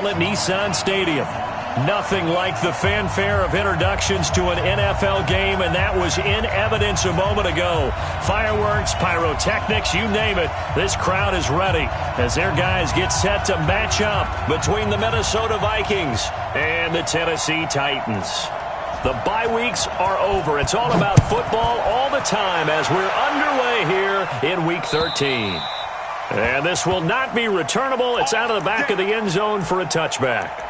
At Nissan Stadium. Nothing like the fanfare of introductions to an NFL game, and that was in evidence a moment ago. Fireworks, pyrotechnics, you name it. This crowd is ready as their guys get set to match up between the Minnesota Vikings and the Tennessee Titans. The bye weeks are over. It's all about football all the time as we're underway here in Week 13. And this will not be returnable. It's out of the back of the end zone for a touchback.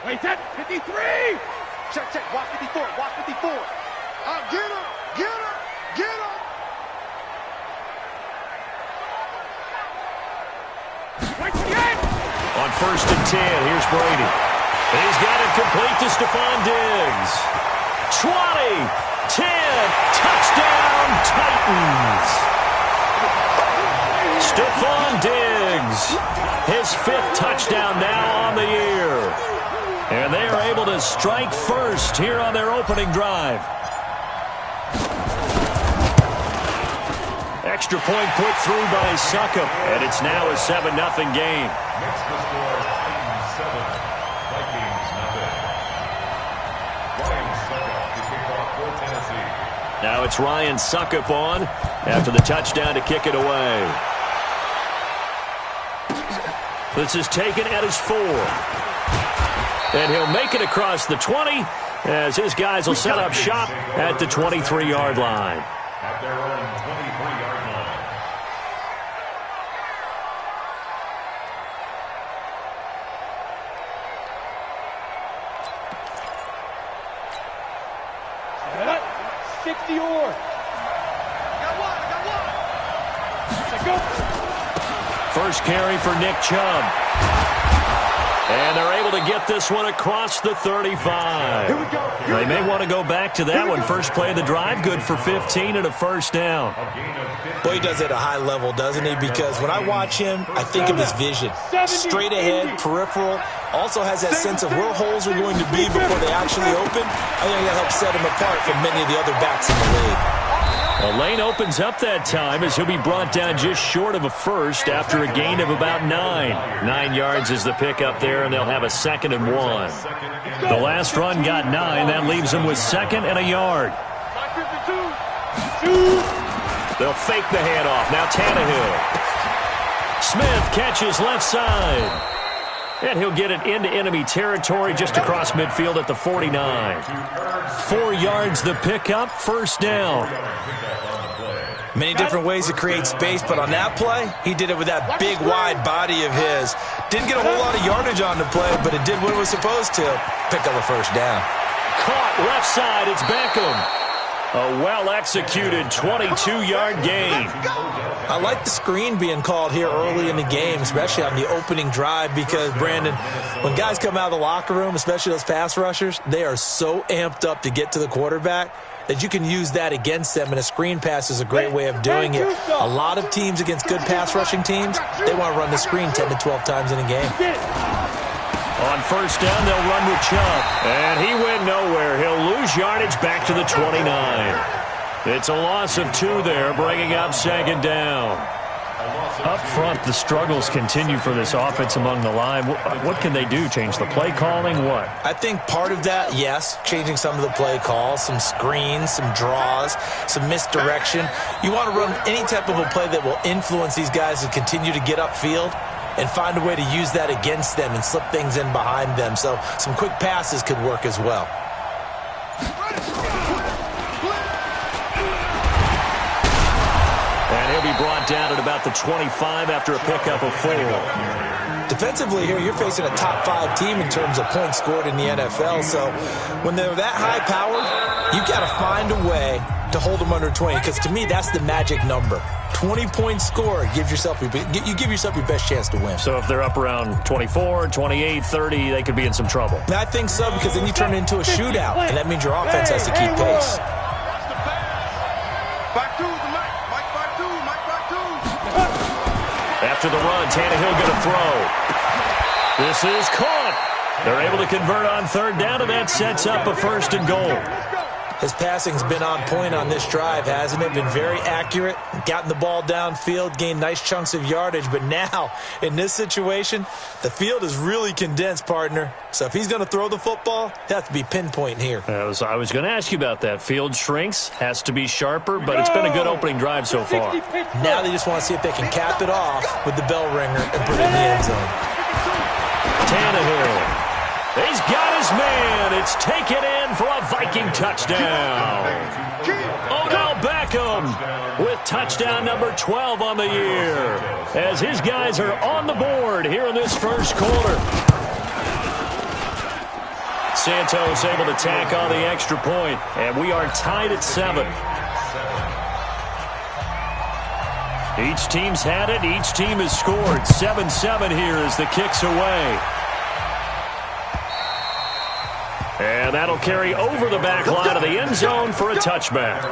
Wait, that 53! Check, walk 54, walk 54. Get him, get him, get him! On 1st and 10, here's Brady. He's got it complete to Stephon Diggs. 20, 10, touchdown Titans. Stephon Diggs, his 5th touchdown now on the year. And they are able to strike first here on their opening drive. Extra point put through by Succop, and it's now a 7-0 game. Next to score, Titans 7, Vikings nothing. Ryan Succop to kick off for Tennessee. Now it's Ryan Succop on after the touchdown to kick it away. This is taken at his 4. And he'll make it across the 20 as his guys will set up shop at the 23-yard line. At their own 23-yard line. Set. 60 or. Got one. First carry for Nick Chubb. And they're able to get this one across the 35. They may want to go back to that one. First play of the drive, good for 15 and a first down. Well, he does it at a high level, doesn't he? Because when I watch him, I think of his vision. Straight ahead, peripheral. Also has that sense of where holes are going to be before they actually open. I think that helps set him apart from many of the other backs in the league. The lane opens up that time as he'll be brought down just short of a first after a gain of about 9. 9 yards is the pickup there, and they'll have a 2nd and 1. The last run got 9. That leaves them with 2nd and a yard. They'll fake the handoff. Now Tannehill. Smith catches left side. And he'll get it into enemy territory just across midfield at the 49. 4 yards the pickup, first down. Many different ways to create space, but on that play, he did it with that big, wide body of his. Didn't get a whole lot of yardage on the play, but it did what it was supposed to. Pick up a first down. Caught left side, it's Beckham. A well-executed 22-yard gain. I like the screen being called here early in the game, especially on the opening drive, because, Brandon, when guys come out of the locker room, especially those pass rushers, they are so amped up to get to the quarterback that you can use that against them, and a screen pass is a great way of doing it. A lot of teams against good pass rushing teams, they want to run the screen 10 to 12 times in a game. On first down, they'll run with Chubb. And he went nowhere. He'll lose yardage back to the 29. It's a loss of 2 there, bringing up 2nd down. Up front, the struggles continue for this offense among the line. What can they do? Change the play calling? What? I think part of that, yes, changing some of the play calls, some screens, some draws, some misdirection. You want to run any type of a play that will influence these guys to continue to get upfield and find a way to use that against them and slip things in behind them. So some quick passes could work as well. And he'll be brought down at about the 25 after a pickup of 4. Defensively here, you're facing a top 5 team in terms of points scored in the NFL. So when they're that high powered, you've got to find a way to hold them under 20, because to me, that's the magic number. 20 points scored, you give yourself your best chance to win. So if they're up around 24, 28, 30, they could be in some trouble. I think so, because then you turn it into a shootout, and that means your offense has to keep pace. After to the run. Tannehill going to throw. This is caught. They're able to convert on third down, and that sets up a 1st and goal. His passing's been on point on this drive, hasn't it? Been very accurate, gotten the ball downfield, gained nice chunks of yardage. But now, in this situation, the field is really condensed, partner. So if he's going to throw the football, he has to be pinpoint here. I was going to ask you about that. Field shrinks, has to be sharper, but it's been a good opening drive so far. Now they just want to see if they can cap it off with the bell ringer and put it in the end zone. Tannehill. He's got his man. It's taken in for a Viking touchdown. Odell Beckham with touchdown number 12 on the year as his guys are on the board here in this first quarter. Santos able to tack on the extra point, and we are tied at 7. Each team's had it. Each team has scored. 7-7 here as the kick's away. And that'll carry over the back line of the end zone for a touchback.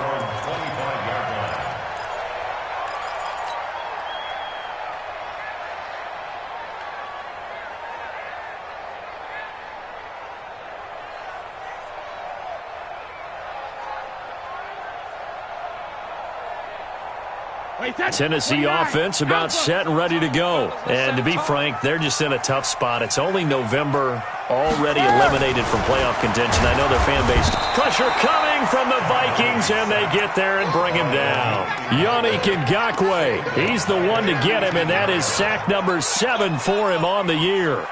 Tennessee offense about set and ready to go. And to be frank, they're just in a tough spot. It's only November, already eliminated from playoff contention. I know their fan base. Pressure coming from the Vikings, and they get there and bring him down. Yannick Ngakoue, he's the one to get him, and that is sack number 7 for him on the year.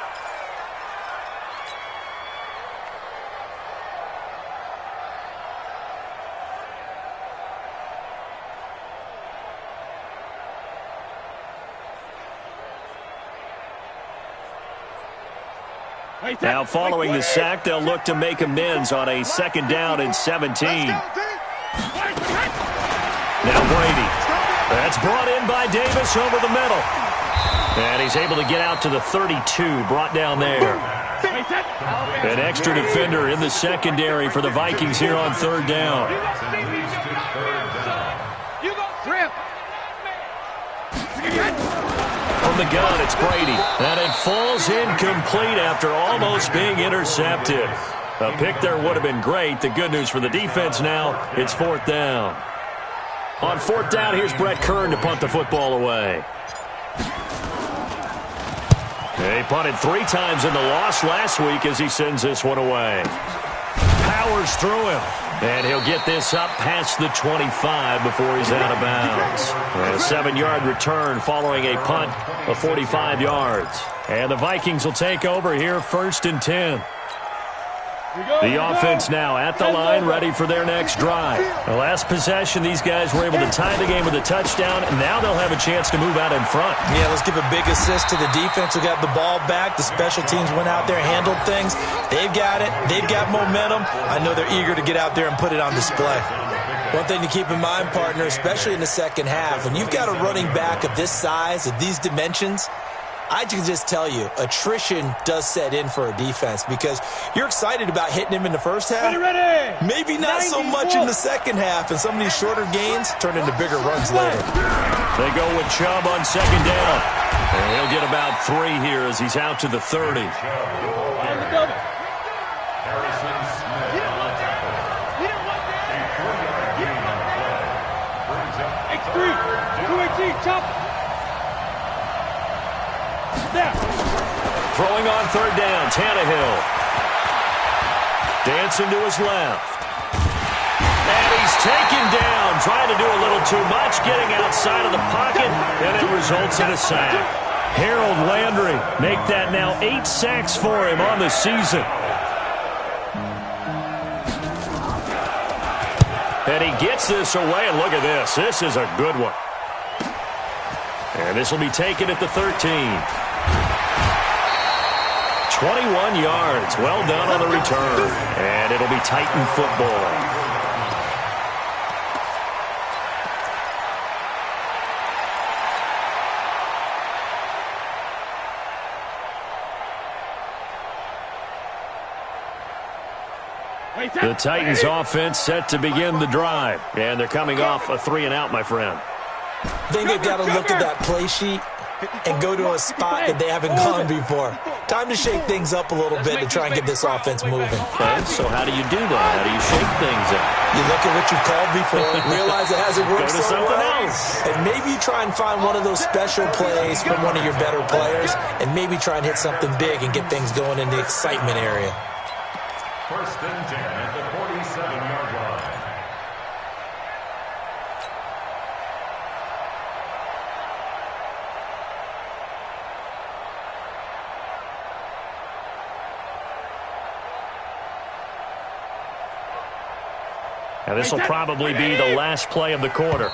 Now following the sack, they'll look to make amends on a 2nd down and 17. Now Brady. That's brought in by Davis over the middle. And he's able to get out to the 32, brought down there. An extra defender in the secondary for the Vikings here on 3rd down. From the gun, it's Brady. And it falls incomplete after almost being intercepted. A pick there would have been great. The good news for the defense now, it's 4th down. On 4th down, here's Brett Kern to punt the football away. He punted 3 times in the loss last week as he sends this one away. Powers through him. And he'll get this up past the 25 before he's out of bounds. And a 7-yard return following a punt of 45 yards. And the Vikings will take over here 1st and 10. The offense now at the line, ready for their next drive. The last possession, these guys were able to tie the game with a touchdown, and now they'll have a chance to move out in front. Yeah, let's give a big assist to the defense who got the ball back. The special teams went out there, handled things. They've got it. They've got momentum. I know they're eager to get out there and put it on display. One thing to keep in mind, partner, especially in the second half, when you've got a running back of this size, of these dimensions, I can just tell you, attrition does set in for a defense because you're excited about hitting him in the first half. Maybe not so much in the second half, and some of these shorter gains turn into bigger runs later. They go with Chubb on 2nd down. And he'll get about 3 here as he's out to the 30. Throwing on 3rd down, Tannehill. Dancing to his left. And he's taken down, trying to do a little too much, getting outside of the pocket, and it results in a sack. Harold Landry make that now 8 sacks for him on the season. And he gets this away, and look at this. This is a good one. And this will be taken at the 13. 21 yards. Well done on the return. And it'll be Titan football. The Titans offense set to begin the drive. And they're coming off a 3-and-out, my friend. I think they've got to look at that play sheet and go to a spot that they haven't gone before. Time to shake things up a little bit to try and get this offense moving. Okay, so how do you do that? How do you shake things up? You look at what you've called before, realize it hasn't worked Go to so something well, else. and maybe you try and find one of those special plays from one of your better players, and maybe try and hit something big and get things going in the excitement area. First and 10 at the 47-yard line. And this will probably be the last play of the quarter.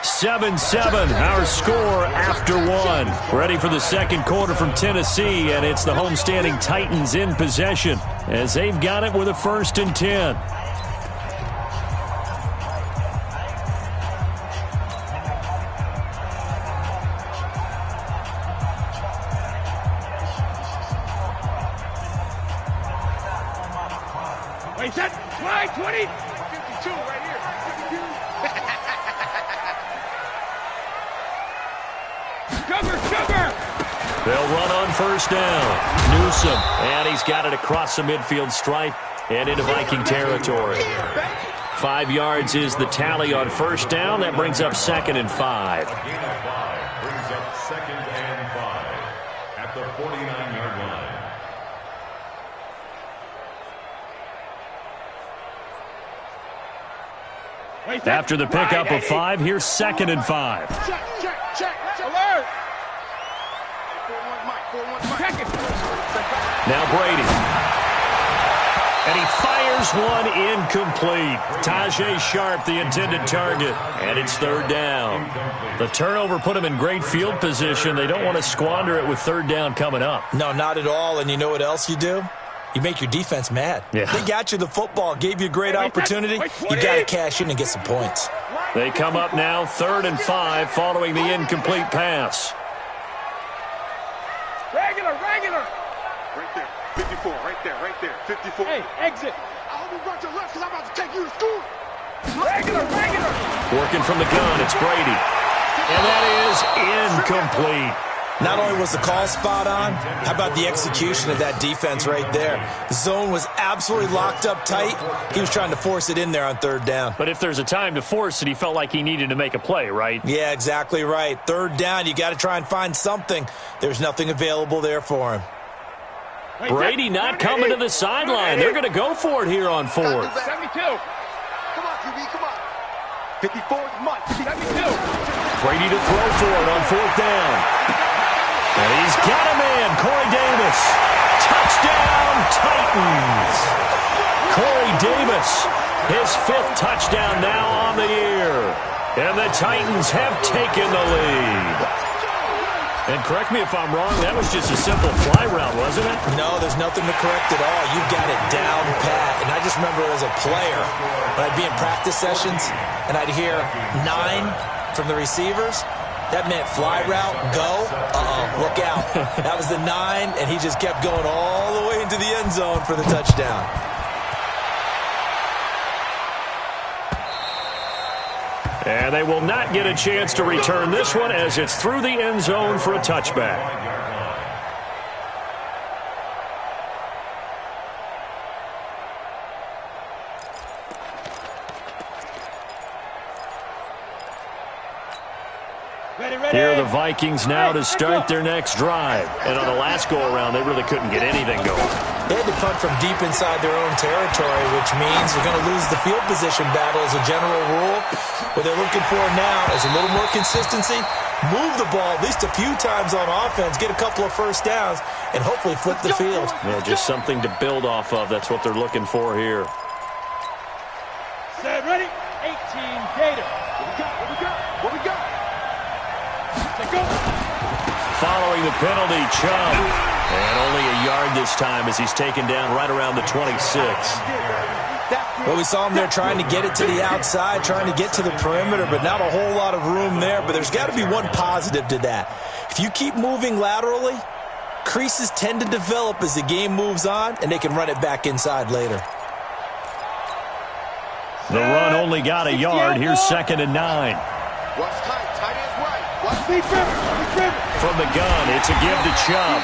7-7, our score after one. Ready for the second quarter from Tennessee, and it's the homestanding Titans in possession as they've got it with a 1st and 10. Wait, set, slide, 20. 52 right here. 52. Cover. They'll run on 1st down. Newsom, and he's got it across the midfield stripe and into Viking territory. 5 yards is the tally on 1st down. That brings up 2nd and 5. A gain of 5 brings up 2nd and 5 at the 49-yard line. After the pickup of 5, here's 2nd and 5. Check. Alert. Now Brady. And he fires one incomplete. Tajay Sharp, the intended target. And it's 3rd down. The turnover put him in great field position. They don't want to squander it with 3rd down coming up. No, not at all. And you know what else you do? You make your defense mad. Yeah. They got you the football, gave you a great opportunity. You got to cash in and get some points. They come up now 3rd and 5 following the incomplete pass. Regular. Right there. 54, right there. 54. Hey, exit. I hope you run to the left because I'm about to take you to school. Regular. Working from the gun, it's Brady. And that is incomplete. Not only was the call spot on, how about the execution of that defense right there? The zone was absolutely locked up tight. He was trying to force it in there on 3rd down. But if there's a time to force it, he felt like he needed to make a play, right? Yeah, exactly right. 3rd down, you got to try and find something. There's nothing available there for him. Brady not coming to the sideline. They're going to go for it here on 4th. 72. Come on, QB, come on. 54 is much. 72. Brady to throw for it on 4th down. And he's got a man, Corey Davis. Touchdown, Titans. Corey Davis, his 5th touchdown now on the year. And the Titans have taken the lead. And correct me if I'm wrong, that was just a simple fly route, wasn't it? No, there's nothing to correct at all. You've got it down pat. And I just remember as a player, when I'd be in practice sessions, and I'd hear 9 from the receivers, that meant fly route, go, look out. That was the 9, and he just kept going all the way into the end zone for the touchdown. And they will not get a chance to return this one as it's through the end zone for a touchback. Here are the Vikings now to start their next drive. And on the last go-around, they really couldn't get anything going. They had to punt from deep inside their own territory, which means they're going to lose the field position battle as a general rule. What they're looking for now is a little more consistency, move the ball at least a few times on offense, get a couple of 1st downs, and hopefully flip the field. Yeah, just something to build off of. That's what they're looking for here. Set, ready? 18, Gator. What we got? Following the penalty, Chubb. And only a yard this time as he's taken down right around the 26. Well, we saw him there trying to get it to the outside, trying to get to the perimeter, but not a whole lot of room there. But there's got to be one positive to that. If you keep moving laterally, creases tend to develop as the game moves on, and they can run it back inside later. The run only got a yard. Here's 2nd and 9. Watch tight. Tight ends right. Watch From the gun, it's a give to Chubb.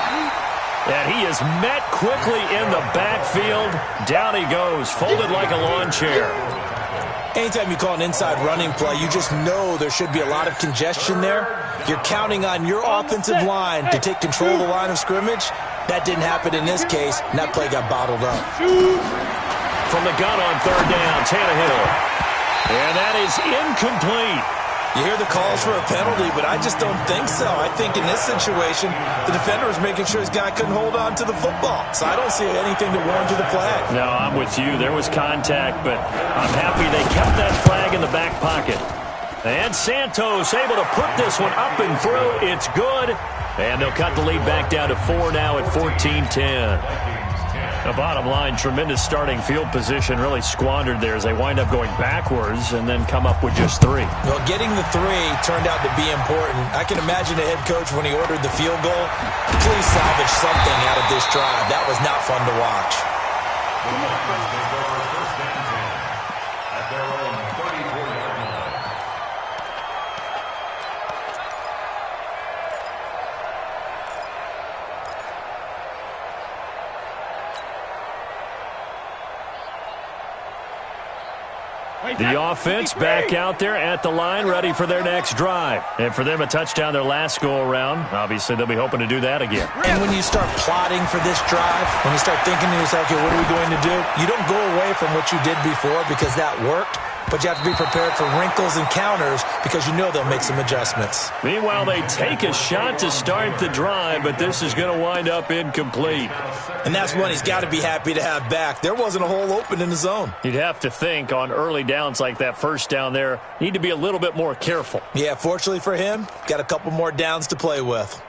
And he is met quickly in the backfield. Down he goes, folded like a lawn chair. Anytime you call an inside running play, you just know there should be a lot of congestion there. You're counting on your offensive line to take control of the line of scrimmage. That didn't happen in this case, and that play got bottled up. From the gun on third down, Tannehill. And that is incomplete. You hear the calls for a penalty, but I just don't think so. I think in this situation, the defender was making sure his guy couldn't hold on to the football. So I don't see anything to warrant the flag. No, I'm with you. There was contact, but I'm happy they kept that flag in the back pocket. And Santos able to put this one up and through. It's good. And they'll cut the lead back down to 4 now at 14-10. The bottom line, tremendous starting field position, really squandered there as they wind up going backwards and then come up with just 3. Well, getting the 3 turned out to be important. I can imagine the head coach when he ordered the field goal. Please salvage something out of this drive. That was not fun to watch. At their own 34-yard line. The offense back out there at the line, ready for their next drive. And for them, a touchdown their last go-around. Obviously, they'll be hoping to do that again. And when you start plotting for this drive, when you start thinking to yourself, okay, what are we going to do? You don't go away from what you did before because that worked, but you have to be prepared for wrinkles and counters because you know they'll make some adjustments. Meanwhile, they take a shot to start the drive, but this is going to wind up incomplete. And that's one he's got to be happy to have back. There wasn't a hole open in the zone. You'd have to think on early downs like that first down there, need to be a little bit more careful. Yeah, fortunately for him, got a couple more downs to play with.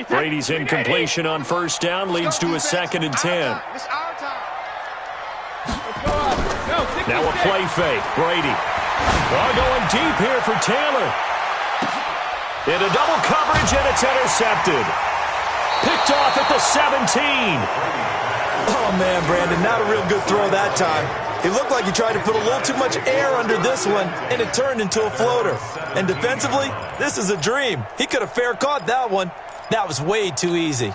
Brady's incompletion on first down leads to a 2nd and 10. Now a play fake. Brady. Going deep here for Taylor. Into double coverage, and it's intercepted. Picked off at the 17. Oh, man, Brandon, not a real good throw that time. It looked like he tried to put a little too much air under this one, and it turned into a floater. And defensively, this is a dream. He could have fair caught that one. That was way too easy.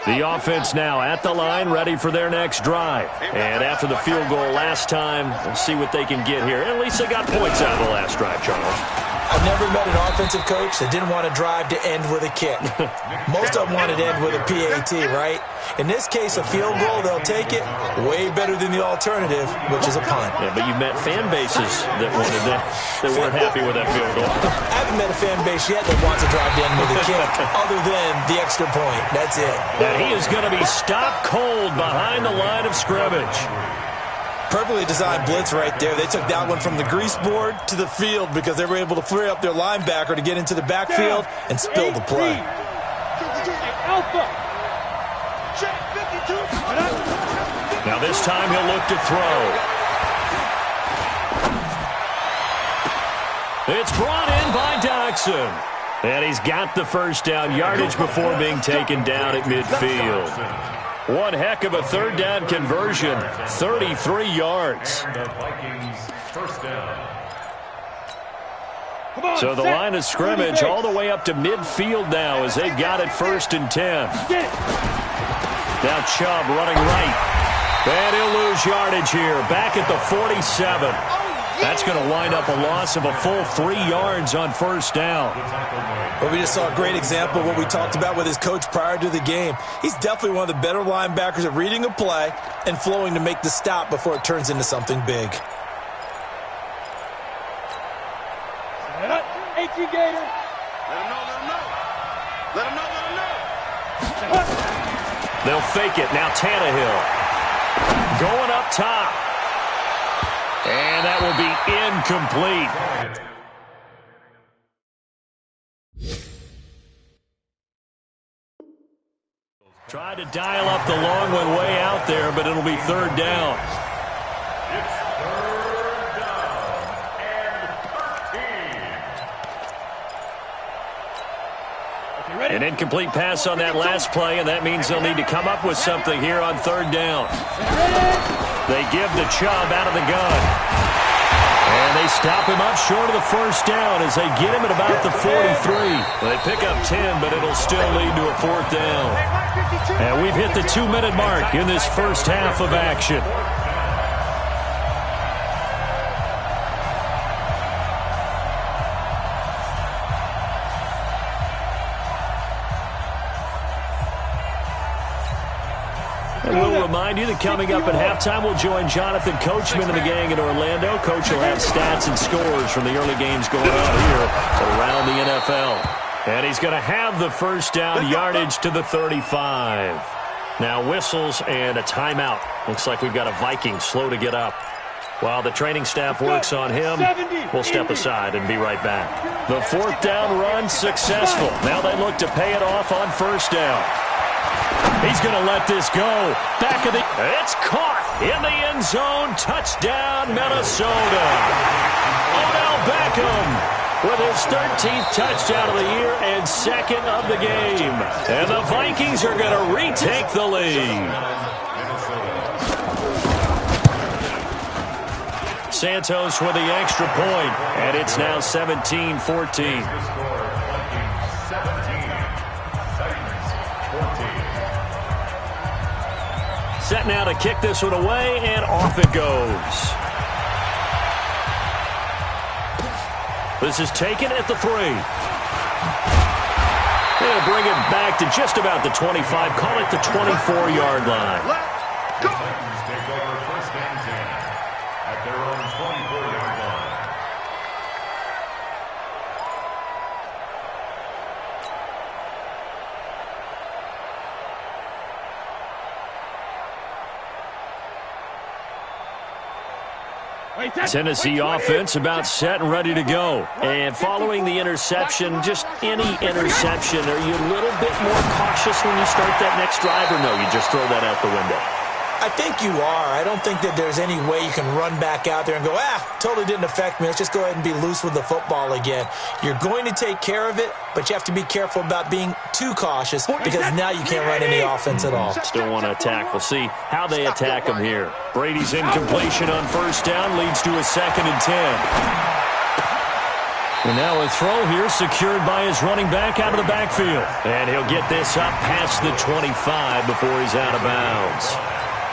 The offense now at the line, ready for their next drive. And after the field goal last time, we'll see what they can get here. At least they got points out of the last drive, Charles. I've never met an offensive coach that didn't want to drive to end with a kick. Most of them wanted to end with a PAT, right? In this case, a field goal, they'll take it. Way better than the alternative, which is a punt. Yeah, but you've met fan bases that wanted that weren't happy with that field goal. I haven't met a fan base yet that wants to drive to end with a kick, other than the extra point. That's it. And he is going to be stopped cold behind the line of scrimmage. Perfectly designed blitz right there. They took that one from the grease board to the field because they were able to free up their linebacker to get into the backfield and spill the play. Now this time he'll look to throw. It's brought in by Doxson. And he's got the first down yardage before being taken down at midfield. One heck of a third down conversion, 33 yards. So the line of scrimmage all the way up to midfield now as they've got it 1st and 10. Now Chubb running right. And he'll lose yardage here, back at the 47. That's going to wind up a loss of a full 3 yards on first down. Well, we just saw a great example of what we talked about with his coach prior to the game. He's definitely one of the better linebackers at reading a play and flowing to make the stop before it turns into something big. 18 Gator. Let him know, let him know. Let him know, let him know. They'll fake it. Now Tannehill going up top. And that will be incomplete. Try to dial up the long one way out there, but it'll be third down. It's third down and 13. An incomplete pass on that last play, and that means they'll need to come up with something here on third down. They give the Chubb out of the gun. And they stop him up short of the first down as they get him at about the 43. They pick up 10, but it'll still lead to a fourth down. And we've hit the 2-minute mark in this first half of action. And we'll remind you that coming up at halftime, we'll join Jonathan Coachman and the gang in Orlando. Coach will have stats and scores from the early games going on here around the NFL. And he's going to have the first down, yardage to the 35. Now whistles and a timeout. Looks like we've got a Viking slow to get up. While the training staff works on him, we'll step aside and be right back. The fourth down run successful. Now they look to pay it off on first down. He's going to let this go. Back of the... It's caught in the end zone. Touchdown, Minnesota. Odell Beckham with his 13th touchdown of the year and second of the game. And the Vikings are going to retake the lead. Santos with the extra point, and it's now 17-14. Set now to kick this one away, and off it goes. This is taken at the 3. They'll bring it back to just about the 25. Call it the 24-yard line. The Titans take over first and 10 at their own 24-yard line. Tennessee offense about set and ready to go. And following the interception, just any interception, are you a little bit more cautious when you start that next drive, or no, you just throw that out the window? I think you are. I don't think that there's any way you can run back out there and go, totally didn't affect me. Let's just go ahead and be loose with the football again. You're going to take care of it, but you have to be careful about being too cautious because now you can't run any offense at all. Still want to attack. We'll see how they attack him here. Brady's incompletion on first down leads to a 2nd and 10. And now a throw here secured by his running back out of the backfield. And he'll get this up past the 25 before he's out of bounds.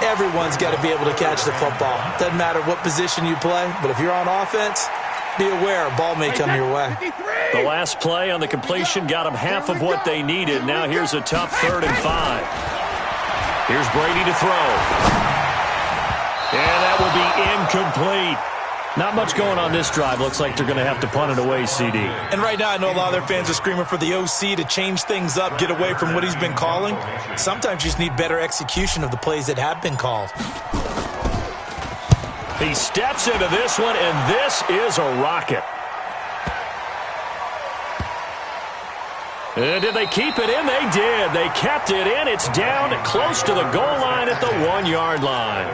Everyone's got to be able to catch the football. Doesn't matter what position you play, but if you're on offense, be aware a ball may come your way. The last play on the completion got them half of what they needed. Now here's a tough 3rd and 5. Here's Brady to throw. And that will be incomplete. Not much going on this drive. Looks like they're going to have to punt it away, CD. And right now, I know a lot of their fans are screaming for the OC to change things up, get away from what he's been calling. Sometimes you just need better execution of the plays that have been called. He steps into this one, and this is a rocket. And did they keep it in? They did. They kept it in. It's down close to the goal line at the 1-yard line.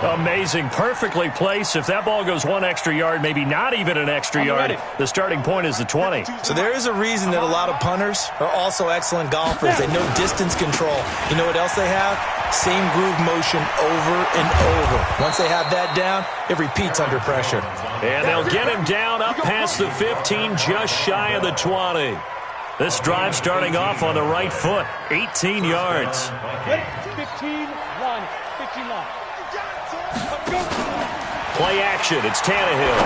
Amazing. Perfectly placed. If that ball goes 1 extra yard, maybe not even an extra yard, the starting point is the 20. So there is a reason that a lot of punters are also excellent golfers. They know distance control. You know what else they have? Same groove motion over and over. Once they have that down, it repeats under pressure. And they'll get him down up past the 15, just shy of the 20. This drive starting off on the right foot, 18 yards. 15-1. 15-1. Play action. It's Tannehill.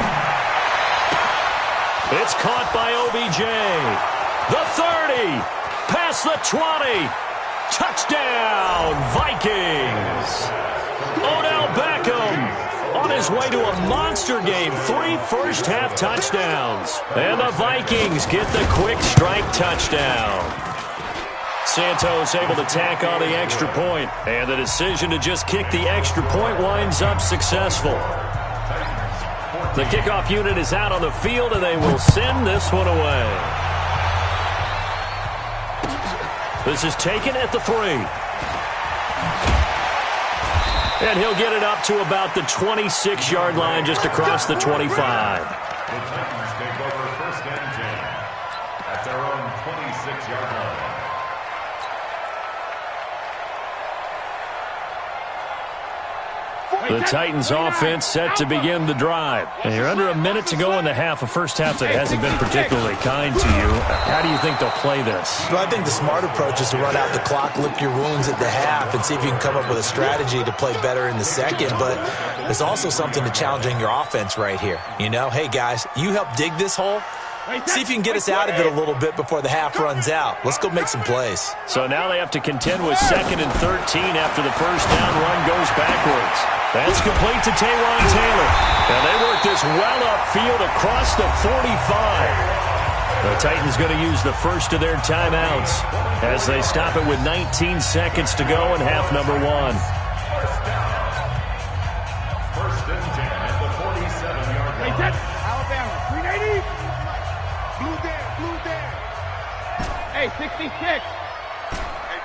It's caught by OBJ. The 30. Past the 20. Touchdown, Vikings. Odell Beckham on his way to a monster game. 3 first-half touchdowns. And the Vikings get the quick strike touchdown. Santos able to tack on the extra point, and the decision to just kick the extra point winds up successful. The kickoff unit is out on the field, and they will send this one away. This is taken at the 3. And he'll get it up to about the 26-yard line, just across the 25. The Titans take over first and 10 at their own 26-yard line. The Titans offense set to begin the drive. And you're under a minute to go in the half, a first half that hasn't been particularly kind to you. How do you think they'll play this? Well, I think the smart approach is to run out the clock, lick your wounds at the half, and see if you can come up with a strategy to play better in the second. But there's also something to challenging your offense right here. You know, hey, guys, you help dig this hole. See if you can get us out of it a little bit before the half runs out. Let's go make some plays. So now they have to contend with 2nd and 13 after the first down run goes backwards. That's complete to Taywan Taylor. Now they work this well upfield across the 45. The Titans going to use the first of their timeouts as they stop it with 19 seconds to go in half number 1. First and 10 at the 47-yard line. Alabama, 380. Blue there. Hey, 66. Hey,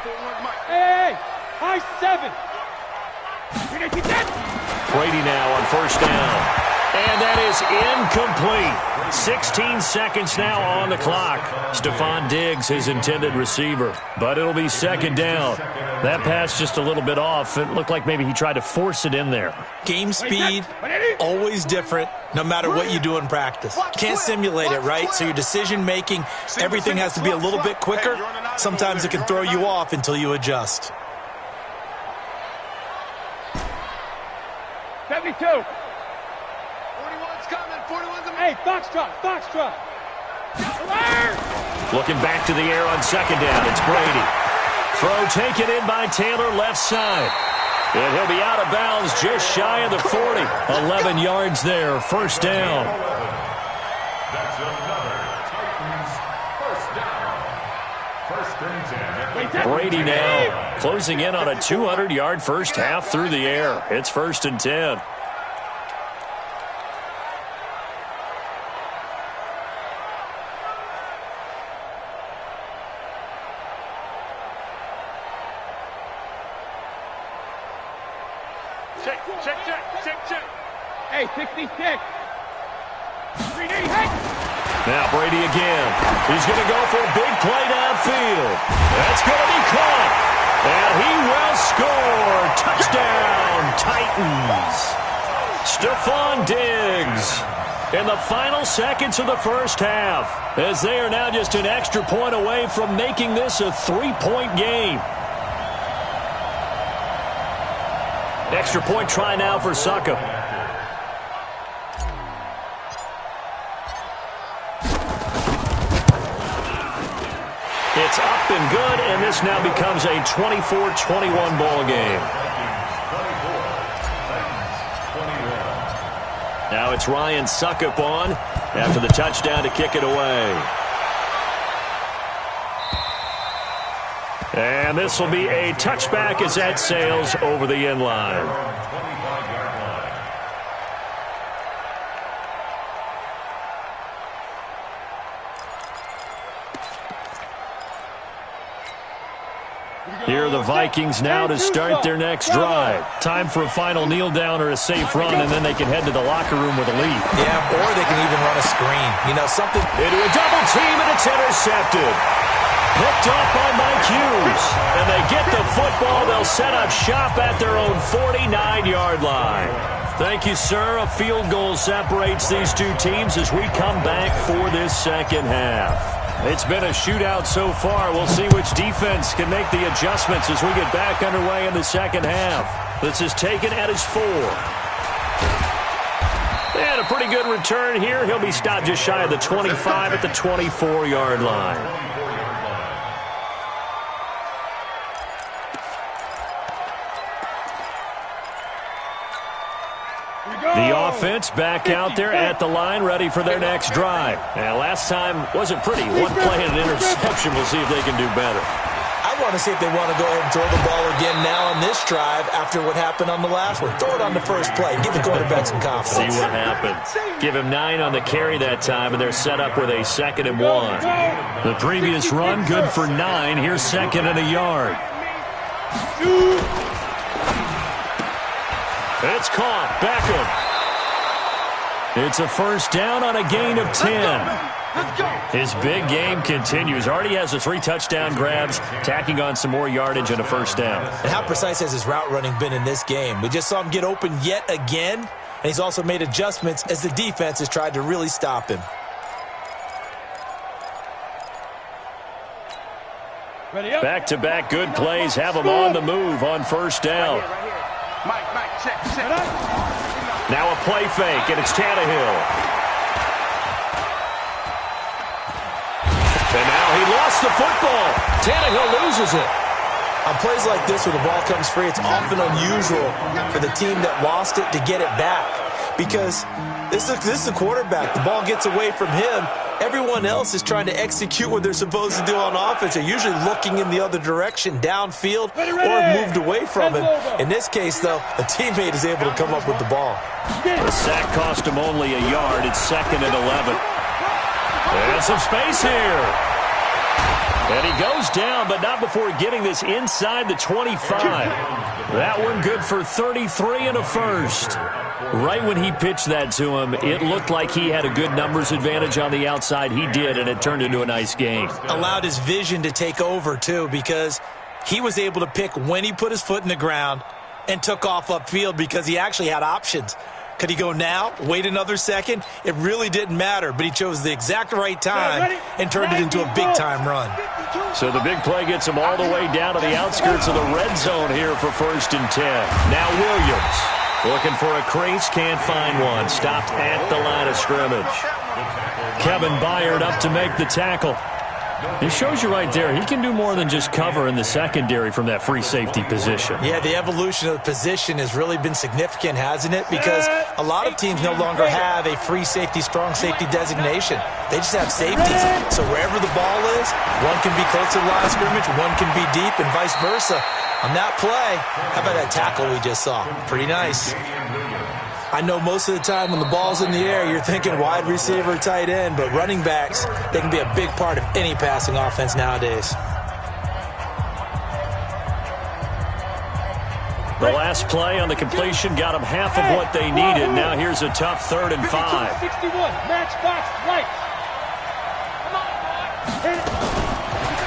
4-1 Mike. Hey, high 7. Brady now on first down. And that is incomplete. 16 seconds now on the clock. Stephon Diggs, his intended receiver. But it'll be 2nd down. That pass just a little bit off. It looked like maybe he tried to force it in there. Game speed, always different, no matter what you do in practice. Can't simulate it, right? So your decision-making, everything has to be a little bit quicker. Sometimes it can throw you off until you adjust. 72. 41's coming. 41's a Hey, Foxtrot. Looking back to the air on 2nd down. It's Brady. Throw taken in by Taylor, left side. And he'll be out of bounds just shy of the 40. 11 yards there, first down. That's another Titans first down. First and 10. Brady now closing in on a 200-yard first half through the air. It's 1st and 10. Check. Hey, 66. 380. Hey. Now Brady again. He's going to go for a big play downfield. That's going to be caught. And he will score. Touchdown, Titans. Stephon Diggs in the final seconds of the first half, as they are now just an extra point away from making this a 3-point game. Extra point try now for Suckup. It's up and good, and this now becomes a 24-21 ball game. Now it's Ryan Suckup on after the touchdown to kick it away. And this will be a touchback as that sails over the end line. Here are the Vikings now to start their next drive. Time for a final kneel down or a safe run, and then they can head to the locker room with a lead. Yeah, or they can even run a screen. You know, something. Into a double team, and it's intercepted. Picked up by Mike Hughes. And they get the football. They'll set up shop at their own 49-yard line. Thank you, sir. A field goal separates these two teams as we come back for this second half. It's been a shootout so far. We'll see which defense can make the adjustments as we get back underway in the second half. This is taken at his 4. And a pretty good return here. He'll be stopped just shy of the 25 at the 24-yard line. The offense back out there at the line, ready for their next drive. And last time wasn't pretty. One play and an interception. We'll see if they can do better. I want to see if they want to go ahead and throw the ball again now on this drive after what happened on the last one. Throw it on the first play. Give the quarterback some confidence. See what happens. Give him 9 on the carry that time, and they're set up with a 2nd and 1. The previous run, good for 9. Here's 2nd and a yard. It's caught. Beckham. It's a first down on a gain of 10. His big game continues. Already has the 3 touchdown grabs, tacking on some more yardage and a first down. And how precise has his route running been in this game? We just saw him get open yet again, and he's also made adjustments as the defense has tried to really stop him. Back-to-back good plays have him on the move on first down. Mike, check. Now a play fake, and it's Tannehill. And now he lost the football. Tannehill loses it. On plays like this where the ball comes free, it's often unusual for the team that lost it to get it back. Because this is a quarterback. The ball gets away from him. Everyone else is trying to execute what they're supposed to do on offense. They're usually looking in the other direction, downfield, or moved away from him. In this case, though, a teammate is able to come up with the ball. The sack cost him only a yard. It's 2nd and 11. And some space here. And he goes down, but not before getting this inside the 25. That one good for 33 and a first. Right when he pitched that to him, it looked like he had a good numbers advantage on the outside. He did, and it turned into a nice game. Allowed his vision to take over, too, because he was able to pick when he put his foot in the ground and took off upfield because he actually had options. Could he go now, wait another second? It really didn't matter, but he chose the exact right time and turned it into a big-time run. So the big play gets him all the way down to the outskirts of the red zone here for 1st and 10. Now Williams looking for a crease, can't find one. Stopped at the line of scrimmage. Kevin Byard up to make the tackle. It shows you right there, he can do more than just cover in the secondary from that free safety position. Yeah, the evolution of the position has really been significant, hasn't it? Because a lot of teams no longer have a free safety, strong safety designation. They just have safeties. So wherever the ball is, one can be close to the line of scrimmage, one can be deep, and vice versa. On that play, how about that tackle we just saw? Pretty nice. I know most of the time when the ball's in the air, you're thinking wide receiver, tight end, but running backs, they can be a big part of any passing offense nowadays. The last play on the completion got them half of what they needed. Now here's a tough 3rd and 5. 61, match box right.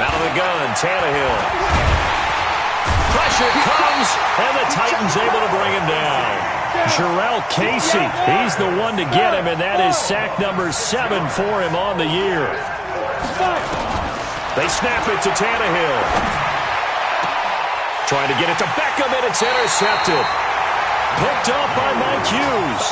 Out of the gun, Tannehill. Pressure comes, and the Titans able to bring him down. Jarrell Casey, he's the one to get him, and that is sack number 7 for him on the year. They snap it to Tannehill. Trying to get it to Beckham, and it's intercepted. Picked up by Mike Hughes.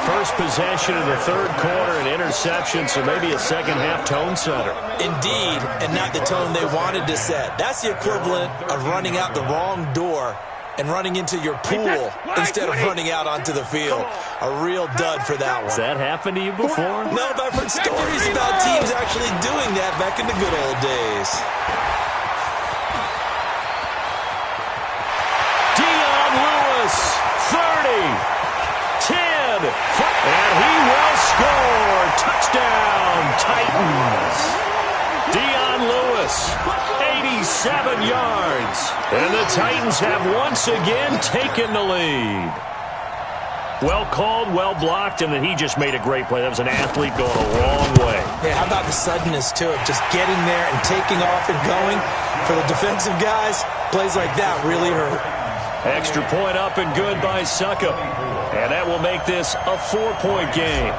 First possession in the 3rd quarter, an interception, so maybe a second-half tone setter. Indeed, and not the tone they wanted to set. That's the equivalent of running out the wrong door and running into your pool instead of running out onto the field. A real dud for that one. Has that happened to you before? No, but I've heard stories about teams actually doing that back in the good old days. Dion Lewis, 30, 10, and he will score. Touchdown, Titans. Dion Lewis, 87 yards. And the Titans have once again taken the lead. Well called, well blocked, and then he just made a great play. That was an athlete going a long way. Yeah, how about the suddenness to it? Just getting there and taking off and going. For the defensive guys, plays like that really hurt. Extra point up and good by Suckup. And that will make this a 4-point game.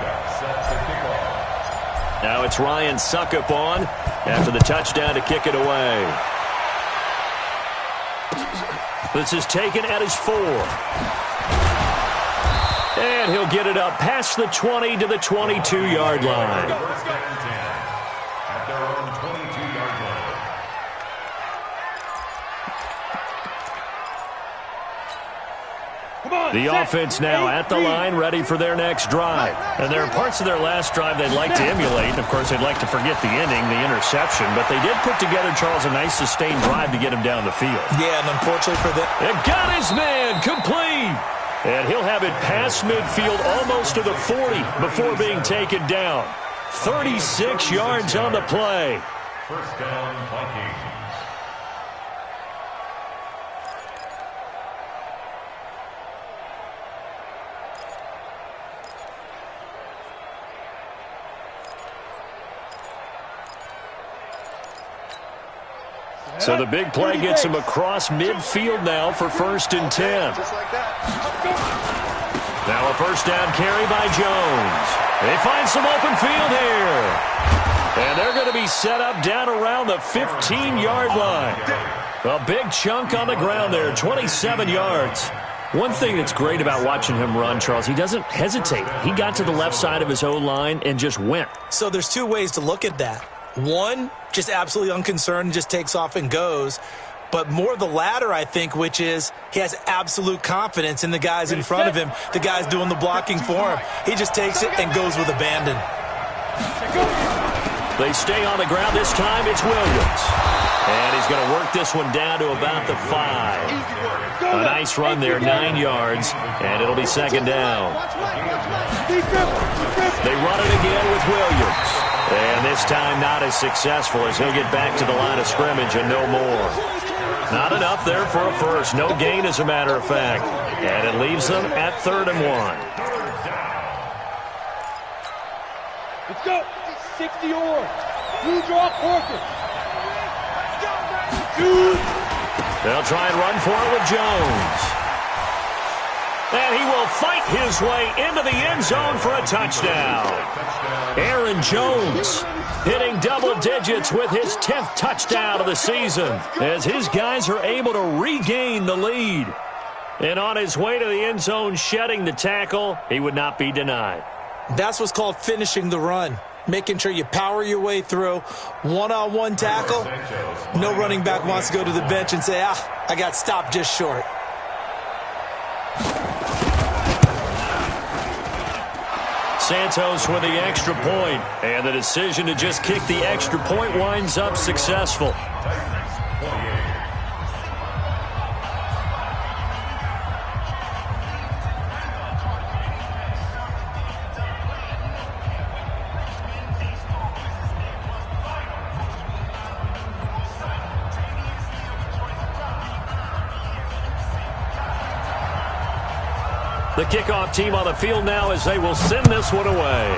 Now it's Ryan Suckup on after the touchdown to kick it away. This is taken at his 4. And he'll get it up past the 20 to the 22-yard line. At their own 22-yard line. The offense now at the line, ready for their next drive. And there are parts of their last drive they'd like to emulate. And, of course, they'd like to forget the ending, the interception. But they did put together, Charles, a nice sustained drive to get him down the field. Yeah, and unfortunately for them, It got his man complete. And he'll have it past midfield almost to the 40 before being taken down. 36 yards on the play. First down, Vikings. So the big play gets him across midfield now for 1st and 10. Now a first down carry by Jones. They find some open field here. And they're going to be set up down around the 15-yard line. A big chunk on the ground there, 27 yards. One thing that's great about watching him run, Charles, he doesn't hesitate. He got to the left side of his O-line and just went. So there's two ways to look at that. One, just absolutely unconcerned, just takes off and goes. But more the latter, I think, which is he has absolute confidence in the guys in front of him, the guys doing the blocking for him. He just takes it and goes with abandon. They stay on the ground. This time it's Williams. And he's going to work this one down to about the 5. A nice run there, 9 yards, and it'll be 2nd down. They run it again with Williams. And this time not as successful as he'll get back to the line of scrimmage and no more. Not enough there for a first. No gain, as a matter of fact. And it leaves them at 3rd and 1. Let's go. 60 or. Blue draw Porter. They'll try and run for it with Jones. And he will fight his way into the end zone for a touchdown. Aaron Jones hitting double digits with his 10th touchdown of the season as his guys are able to regain the lead. And on his way to the end zone, shedding the tackle, he would not be denied. That's what's called finishing the run. Making sure you power your way through. One-on-one tackle. No running back wants to go to the bench and say, I got stopped just short. Santos with the extra point, and the decision to just kick the extra point winds up successful. The kickoff team on the field now as they will send this one away.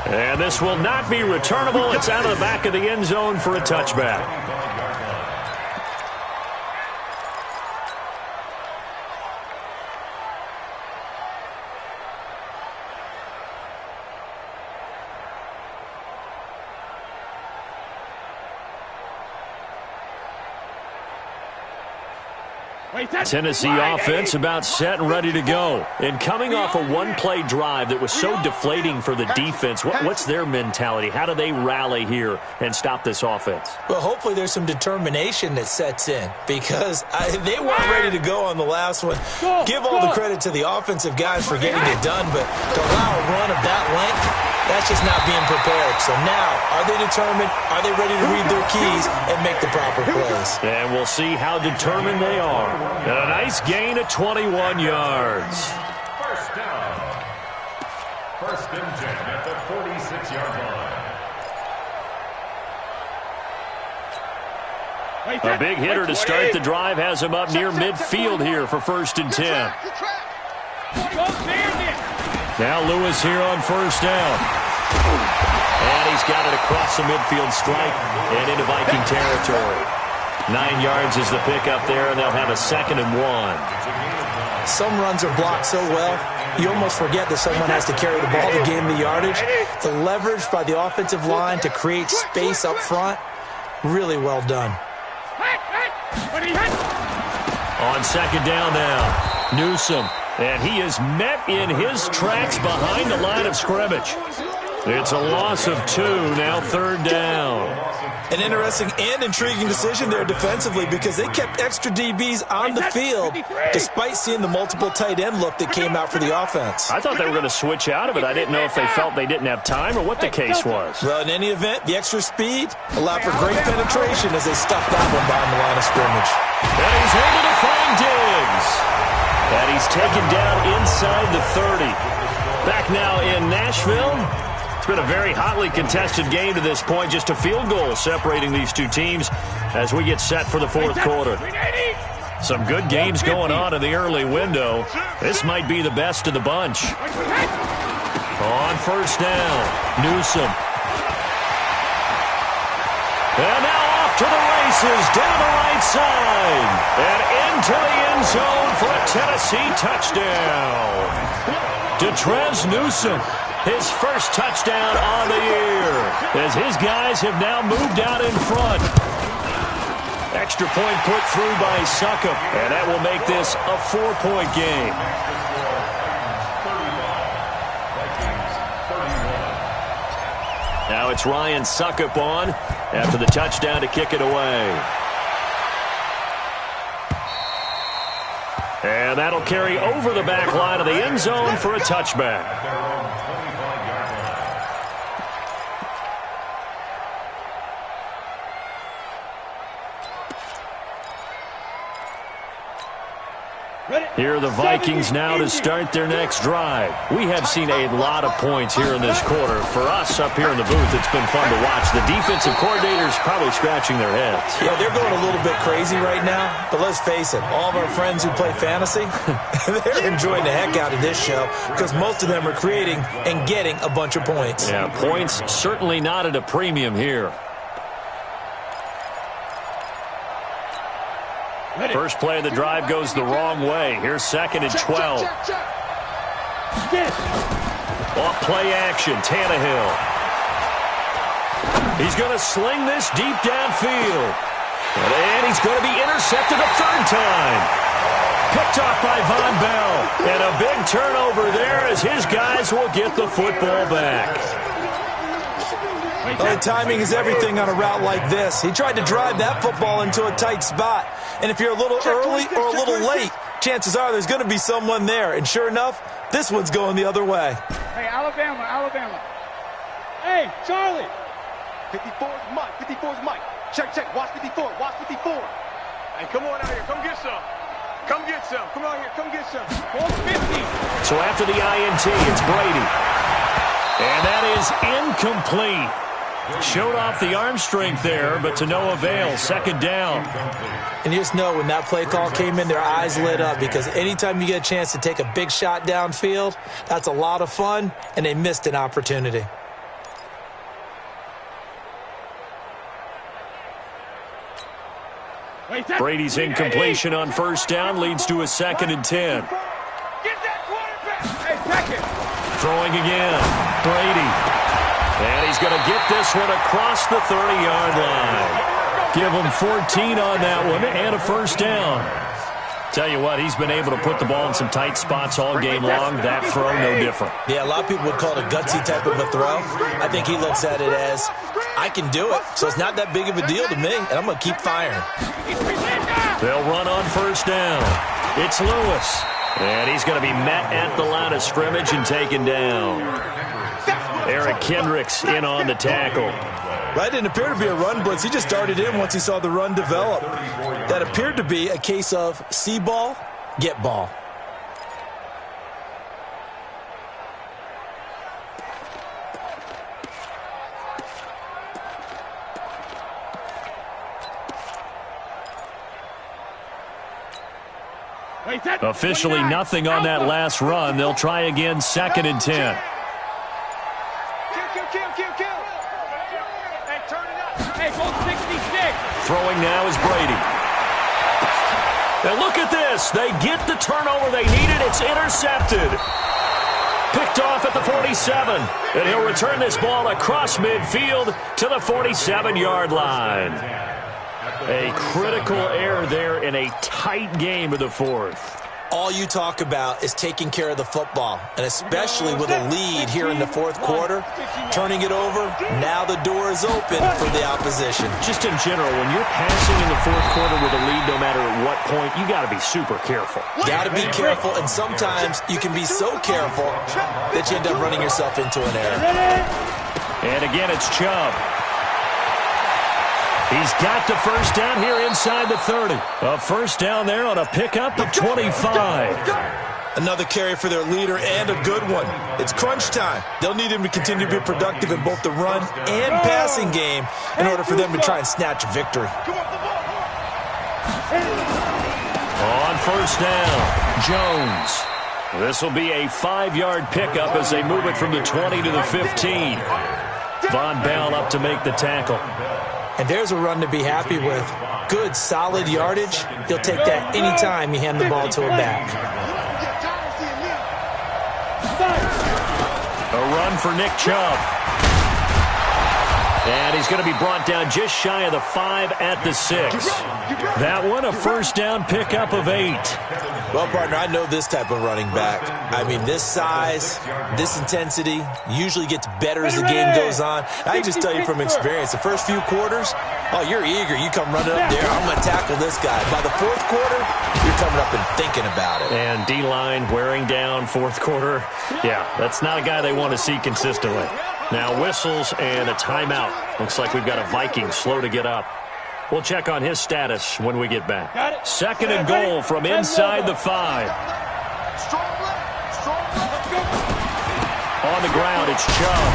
And this will not be returnable. It's out of the back of the end zone for a touchback. Tennessee offense about set and ready to go. And coming off a one-play drive that was so deflating for the defense, what's their mentality? How do they rally here and stop this offense? Well, hopefully there's some determination that sets in because they weren't ready to go on the last one. Give all the credit to the offensive guys for getting it done, but to allow a run of that length, that's just not being prepared. So now, are they determined? Are they ready to read their keys and make the proper plays? And we'll see how determined they are. And a nice gain of 21 yards. First down. 1st and 10 at the 46-yard line. A big hitter to start the drive has him up near midfield here for 1st and 10. Now Lewis here on 1st down. And he's got it across the midfield stripe and into Viking territory. 9 yards is the pickup there, and they'll have a 2nd and 1. Some runs are blocked so well, you almost forget that someone has to carry the ball to gain the yardage. The leverage by the offensive line to create space up front, really well done. On 2nd down now, Newsome. And he is met in his tracks behind the line of scrimmage. It's a loss of 2, now 3rd down. An interesting and intriguing decision there defensively because they kept extra DBs on the field despite seeing the multiple tight end look that came out for the offense. I thought they were going to switch out of it. I didn't know if they felt they didn't have time or what the case was. Well, in any event, the extra speed allowed for great penetration as they stuffed that one behind the line of scrimmage. And he's able to find Diggs. And he's taken down inside the 30. Back now in Nashville. It's been a very hotly contested game to this point. Just a field goal separating these two teams as we get set for the 4th quarter. Some good games going on in the early window. This might be the best of the bunch. On 1st down, Newsome. to the races down the right side and into the end zone for a Tennessee touchdown. DeTrez Newsome, his first touchdown on the year, as his guys have now moved out in front. Extra point put through by Succop, and that will make this a 4-point game. Now it's Ryan Succop on after the touchdown to kick it away. And that'll carry over the back line of the end zone for a touchback. Here are the Vikings now to start their next drive. We have seen a lot of points here in this quarter. For us up here in the booth, it's been fun to watch. The defensive coordinators probably scratching their heads. Yeah, they're going a little bit crazy right now. But let's face it, all of our friends who play fantasy, they're enjoying the heck out of this show because most of them are creating and getting a bunch of points. Yeah, points certainly not at a premium here. First play of the drive goes the wrong way. Here's 2nd and 12. Off play action, Tannehill. He's going to sling this deep downfield. And he's going to be intercepted a third time. Picked off by Von Bell. And a big turnover there as his guys will get the football back. Oh, timing is everything on a route like this. He tried to drive that football into a tight spot. And if you're a little early or a little late, chances are there's going to be someone there. And sure enough, this one's going the other way. Hey, Alabama. Hey, Charlie. 54's Mike. 54's Mike. Check. Watch 54. Hey, come on out here. Come get some. Come on here. Come get some. 450. So after the INT, it's Brady. And that is incomplete. Showed off the arm strength there, but to no avail. 2nd down. And you just know when that play call came in, their eyes lit up because anytime you get a chance to take a big shot downfield, that's a lot of fun, and they missed an opportunity. Brady's incompletion on first down leads to a 2nd and 10. Get that quarterback. Hey, Beckett. Throwing again. Brady. And he's going to get this one across the 30-yard line. Give him 14 on that one and a first down. Tell you what, he's been able to put the ball in some tight spots all game long. That throw, no different. Yeah, a lot of people would call it a gutsy type of a throw. I think he looks at it as, I can do it, so it's not that big of a deal to me, and I'm going to keep firing. They'll run on first down. It's Lewis. And he's going to be met at the line of scrimmage and taken down. Eric Kendricks in on the tackle. That didn't appear to be a run blitz. He just darted in once he saw the run develop. That appeared to be a case of see ball, get ball. Officially nothing on that last run. They'll try again, 2nd and 10. Hey, turn it up. Hey, go 66. Throwing now is Brady. And look at this. They get the turnover they needed. It's intercepted. Picked off at the 47. And he'll return this ball across midfield to the 47-yard line. A critical error there in a tight game of the fourth. All you talk about is taking care of the football, and especially with a lead here in the fourth quarter, turning it over, now the door is open for the opposition. Just in general, when you're passing in the fourth quarter with a lead, no matter at what point, you got to be super careful. Got to be careful, and sometimes you can be so careful that you end up running yourself into an error. And again, it's Chubb. He's got the first down here inside the 30. A first down there on a pickup of 25. Another carry for their leader and a good one. It's crunch time. They'll need him to continue to be productive in both the run and passing game in order for them to try and snatch a victory. On first down, Jones. This will be a 5-yard pickup as they move it from the 20 to the 15. Von Bell up to make the tackle. And there's a run to be happy with. Good, solid yardage. He'll take that anytime you hand the ball to a back. A run for Nick Chubb. And he's going to be brought down just shy of the 5 at the 6. That one, a first down pickup of 8. Well, partner, I know this type of running back. I mean, this size, this intensity usually gets better as the game goes on. I can just tell you from experience, the first few quarters, oh, you're eager. You come running up there, I'm going to tackle this guy. By the fourth quarter, you're coming up and thinking about it. And D-line wearing down fourth quarter. Yeah, that's not a guy they want to see consistently. Now whistles and a timeout. Looks like we've got a Viking slow to get up. We'll check on his status when we get back. 2nd and goal from inside the 5. On the ground, it's Chubb.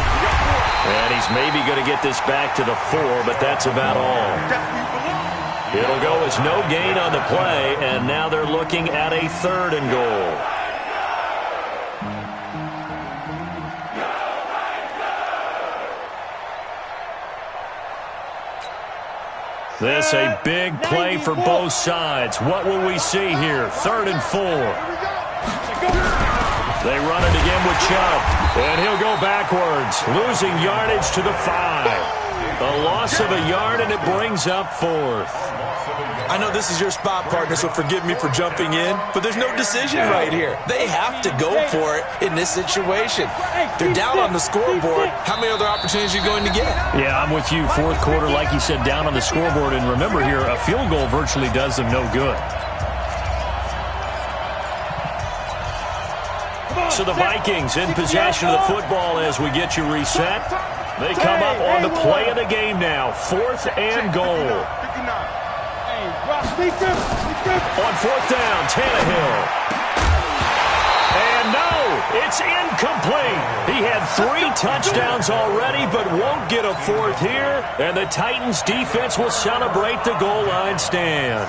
And he's maybe going to get this back to the 4, but that's about all. It'll go as no gain on the play, and now they're looking at a 3rd and goal. This a big play for both sides. What will we see here? 3rd and 4. They run it again with Chubb. And he'll go backwards, losing yardage to the 5. A loss of a yard, and it brings up 4th. I know this is your spot, partner, so forgive me for jumping in, but there's no decision right here. They have to go for it in this situation. They're down on the scoreboard. How many other opportunities are you going to get? Yeah, I'm with you. Fourth quarter, like you said, down on the scoreboard. And remember here, a field goal virtually does them no good. So the Vikings in possession of the football as we get you reset. They come up on the play of the game now. 4th and goal. On 4th down, Tannehill. And no, it's incomplete. He had 3 touchdowns already, but won't get a 4th here. And the Titans defense will celebrate the goal line stand.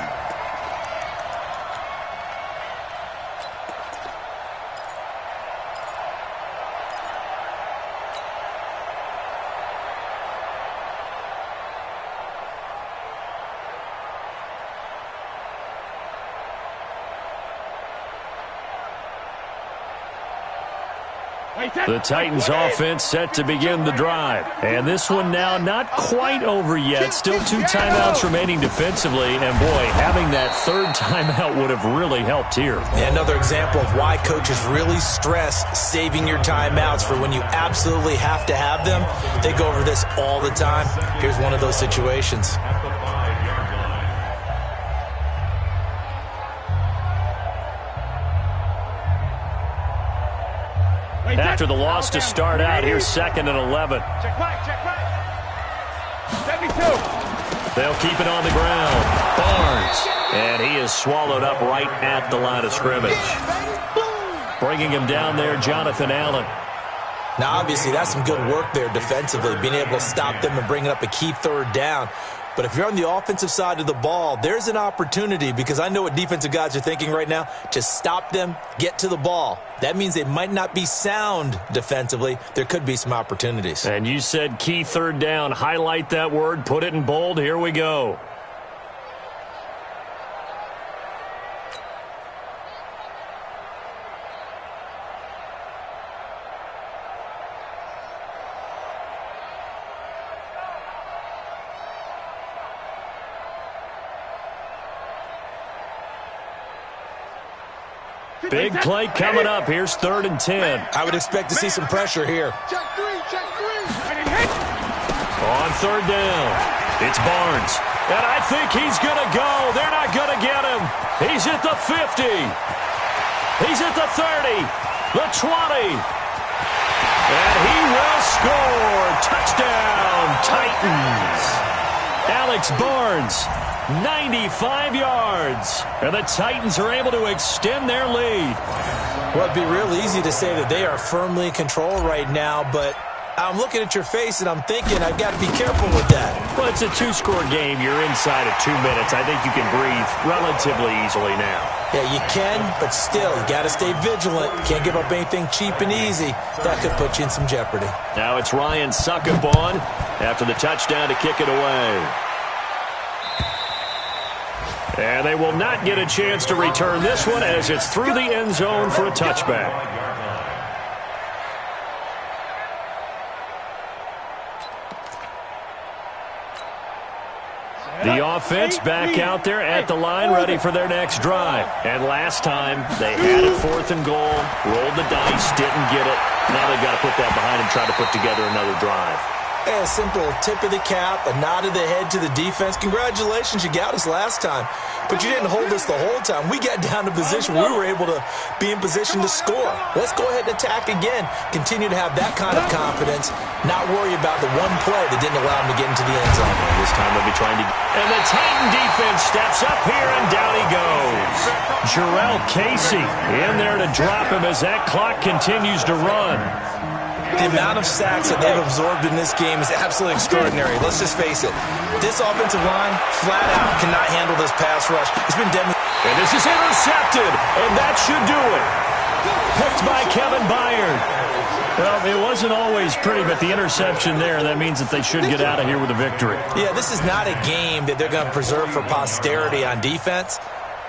The Titans offense set to begin the drive. And this one now not quite over yet. Still 2 timeouts remaining defensively. And, boy, having that 3rd timeout would have really helped here. Yeah, another example of why coaches really stress saving your timeouts for when you absolutely have to have them. They go over this all the time. Here's one of those situations. After the loss to start out, here's 2nd and 11. Check back. 72. They'll keep it on the ground. Barnes. And he is swallowed up right at the line of scrimmage. Bringing him down there, Jonathan Allen. Now, obviously, that's some good work there defensively, being able to stop them and bringing up a key 3rd down. But if you're on the offensive side of the ball, there's an opportunity, because I know what defensive guys are thinking right now, to stop them, get to the ball. That means they might not be sound defensively. There could be some opportunities. And you said key 3rd down. Highlight that word. Put it in bold. Here we go. Big play coming up. Here's 3rd and 10. I would expect to see some pressure here. Check 3. On 3rd down, it's Barnes. And I think he's going to go. They're not going to get him. He's at the 50. He's at the 30, the 20. And he will score. Touchdown, Titans. Alex Barnes. 95 yards. And the Titans are able to extend their lead. Well, it'd be real easy to say that they are firmly in control right now, but I'm looking at your face, and I'm thinking I've got to be careful with that. Well, it's a two-score game. You're inside of 2 minutes. I think you can breathe relatively easily now. Yeah, you can, but still, you got to stay vigilant. Can't give up anything cheap and easy. That could put you in some jeopardy. Now it's Ryan Suckup on after the touchdown to kick it away. And they will not get a chance to return this one as it's through the end zone for a touchback. The offense back out there at the line, ready for their next drive. And last time, they had it 4th and goal, rolled the dice, didn't get it. Now they've got to put that behind and try to put together another drive. A simple tip of the cap, a nod of the head to the defense. Congratulations, you got us last time. But you didn't hold us the whole time. We got down to position where we were able to be in position to score. Let's go ahead and attack again. Continue to have that kind of confidence. Not worry about the one play that didn't allow them to get into the end zone. This time they'll be trying to... And the Titan defense steps up here, and down he goes. Jarrell Casey in there to drop him as that clock continues to run. The amount of sacks that they've absorbed in this game is absolutely extraordinary. Let's just face it. This offensive line, flat out, cannot handle this pass rush. It's been demonstrated. And this is intercepted, and that should do it. Picked by Kevin Byard. Well, it wasn't always pretty, but the interception there, that means that they should get out of here with a victory. Yeah, this is not a game that they're going to preserve for posterity on defense.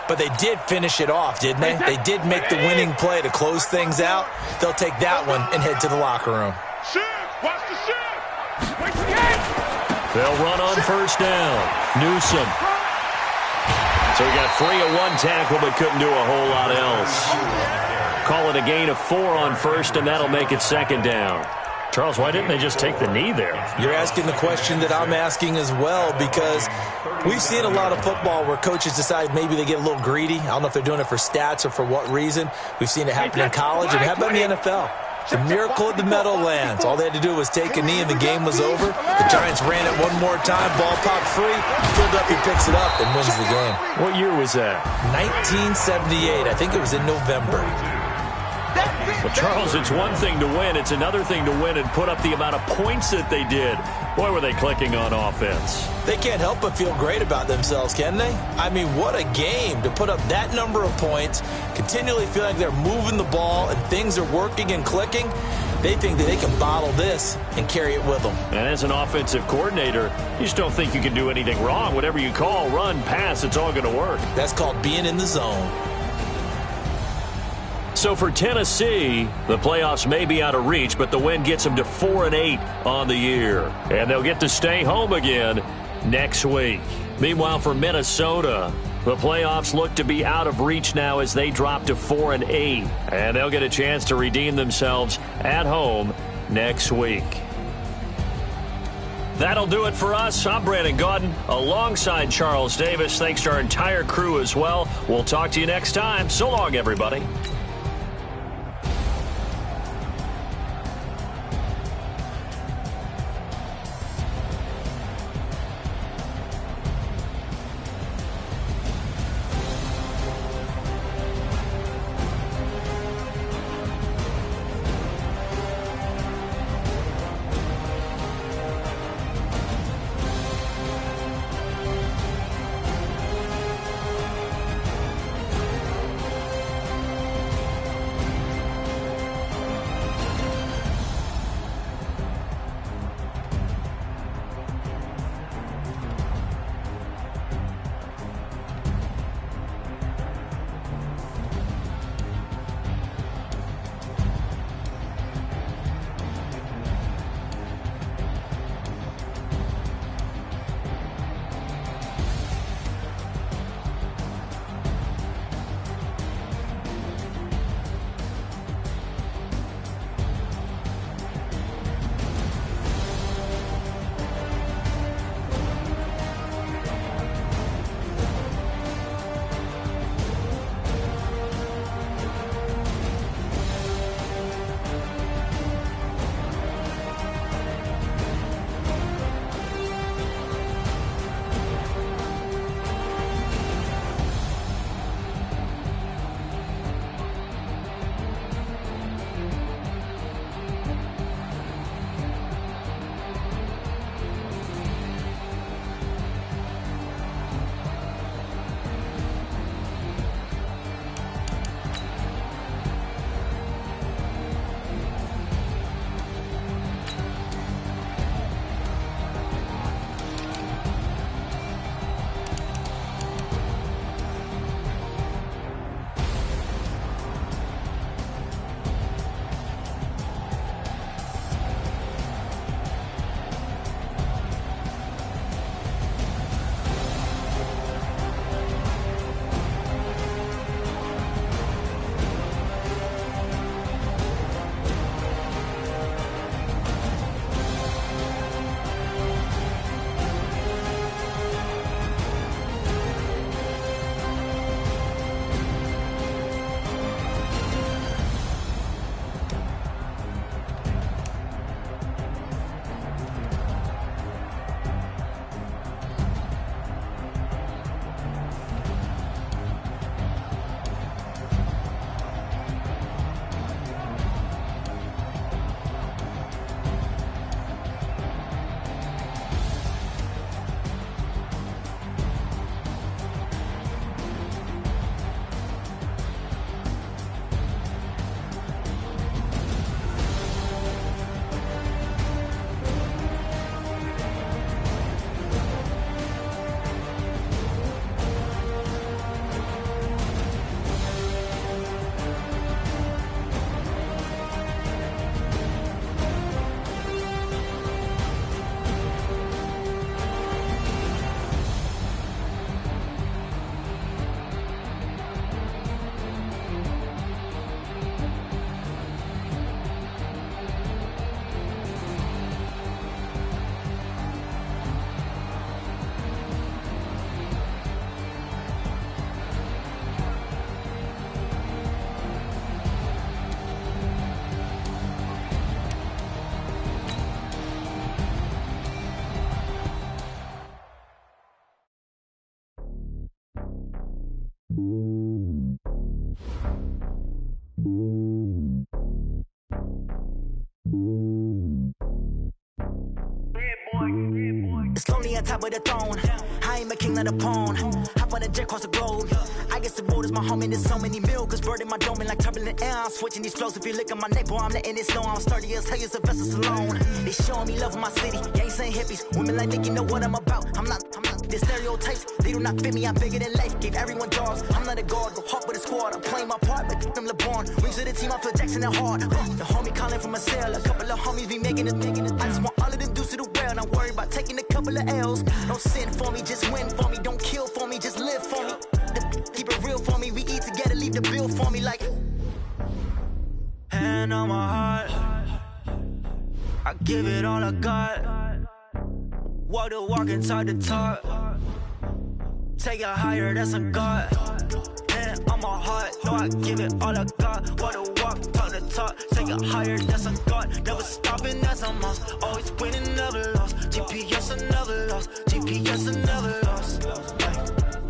But they did finish it off, didn't they? They did make the winning play to close things out. They'll take that one and head to the locker room. Watch the shift. Wait for the game. They'll run on first down. Newsom. So he got free of one tackle, but couldn't do a whole lot else. Call it a gain of 4 on first, and that'll make it 2nd down. Charles, why didn't they just take the knee there? You're asking the question that I'm asking as well, because we've seen a lot of football where coaches decide maybe they get a little greedy. I don't know if they're doing it for stats or for what reason. We've seen it happen in college, and how about in the NFL? The miracle of the Meadowlands. All they had to do was take a knee, and the game was over. The Giants ran it one more time. Ball popped free. Philadelphia picks it up and wins the game. What year was that? 1978. I think it was in November. Well, Charles, it's one thing to win. It's another thing to win and put up the amount of points that they did. Boy, were they clicking on offense. They can't help but feel great about themselves, can they? I mean, what a game to put up that number of points, continually feel like they're moving the ball and things are working and clicking. They think that they can bottle this and carry it with them. And as an offensive coordinator, you just don't think you can do anything wrong. Whatever you call, run, pass, it's all going to work. That's called being in the zone. So for Tennessee, the playoffs may be out of reach, but the win gets them to 4-8 on the year. And they'll get to stay home again next week. Meanwhile, for Minnesota, the playoffs look to be out of reach now as they drop to 4-8. And they'll get a chance to redeem themselves at home next week. That'll do it for us. I'm Brandon Gaudin alongside Charles Davis. Thanks to our entire crew as well. We'll talk to you next time. So long, everybody. It's lonely on top of the throne. I ain't a king of the pawn. Hop on a jet across the globe. I guess the road is my home and there's so many milkers bird in my dome and like turbulent air. I'm switching these flows. If you look at my neck, boy, I'm letting it slow. I'm sturdy as hell as a vessel alone. They showing me love in my city. Gangs ain't hippies. Women like Nick, you know what I'm about. I'm not the stereotypes. They do not fit me. I'm bigger than life. Gave everyone jobs. I'm not a guard. Go hard with a squad. I'm playing my part, but them LeBron. Wings of the team. I feel Jackson and hard. The homie calling from a cell. A couple of homies be making it. I just want all of them dudes to the well. Not worry about taking a couple of L's. Don't sin for me, just win for me. Don't kill for me, just live for me. Keep it real for me. We eat together, leave the bill for me like. Hand on my heart, I give it all I got. Walk the walk and talk the talk. Take it higher, that's a God. Hand on my heart, no, I give it all I got. Walk the walk, talk the talk. Take it higher, that's a God. Never stopping, that's a must. Always winning, never lost. GPS, I never lost. GPS, I never lost.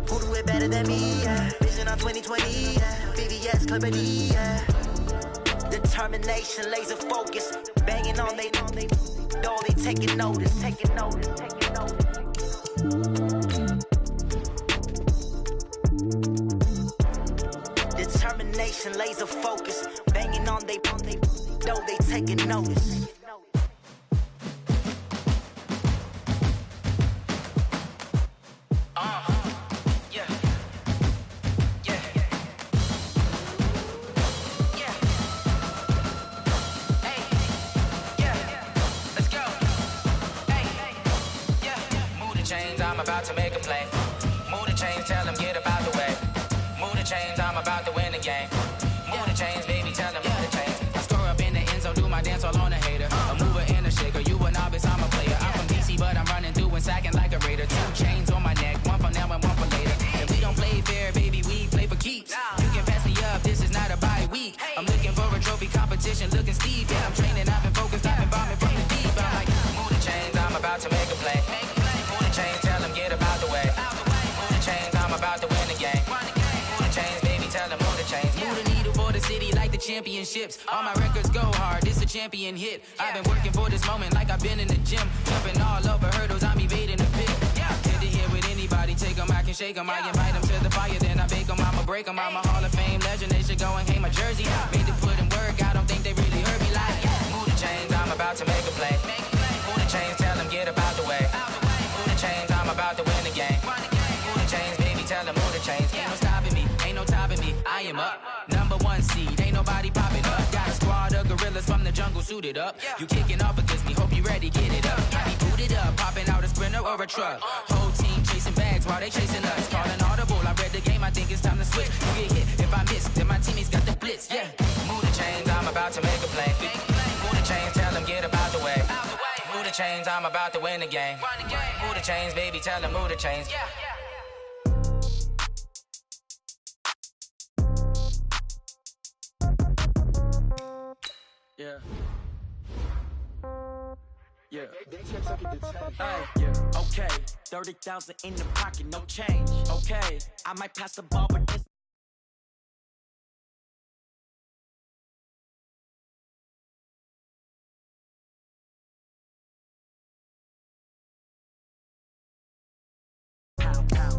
Who do it better than me? Yeah. Vision on 2020. Yeah. VVS, Clippity. Yeah. Determination, laser focus. Banging on they know they taking notice. Taking notice. Taking notice. Determination, laser focus. Banging on they know they taking notice. About to make a play. Move the chains, tell them get about the way. Move the chains, I'm about to win the game. Move the chains, baby, tell them move the chains. I score up in the end zone, do my dance all on a hater. A mover and a shaker, you a novice, I'm a player. I'm from DC, but I'm running through and sacking like a raider. 2 chains on my neck, one for now and one for later. If we don't play fair, baby, we play for keeps. You can pass me up, this is not a bye week. I'm looking for a trophy competition, looking steep. Yeah, I'm training, I've been focused, I've been bombing from the deep. I'm like, move the chains, I'm about to make a play. Move the chains, tell them get about the way. Move the chains, I'm about to win the game. Move the chains, baby, tell them move the chains. Move the needle for the city like the championships. All my records go hard, this a champion hit. I've been working for this moment like I've been in the gym. Jumping all over hurdles, I'm evading the pit. Hit to hit with anybody, take them, I can shake them. I invite them to the fire, then I bake them, I'ma break them. I'm a Hall of Fame legend, they should go and hang my jersey. Made to put in work, I don't think they really heard me like. Move the chains, I'm about to make a play. Move the chains, tell them get about the way. Move the chains, I'm about to win the game. Move the chains, baby, tell them move the chains. Ain't no stopping me, ain't no topping me. I am up, #1 seed, ain't nobody popping up. Got a squad of gorillas from the jungle suited up. You kicking off against me, hope you ready, get it up. I be booted up, popping out a sprinter or a truck. Whole team chasing bags while they chasing us. Calling audible, I read the game, I think it's time to switch. You get hit, if I miss, then my teammates got the blitz, yeah. Move the chains, I'm about to make a play. Move the chains, tell them get about the way. Move the chains, I'm about to win the game. Move the chains, baby, tell them move the chains. Yeah. Yeah. Yeah. Okay. 30,000 in the pocket, no change. Okay. I might pass the ball, but this.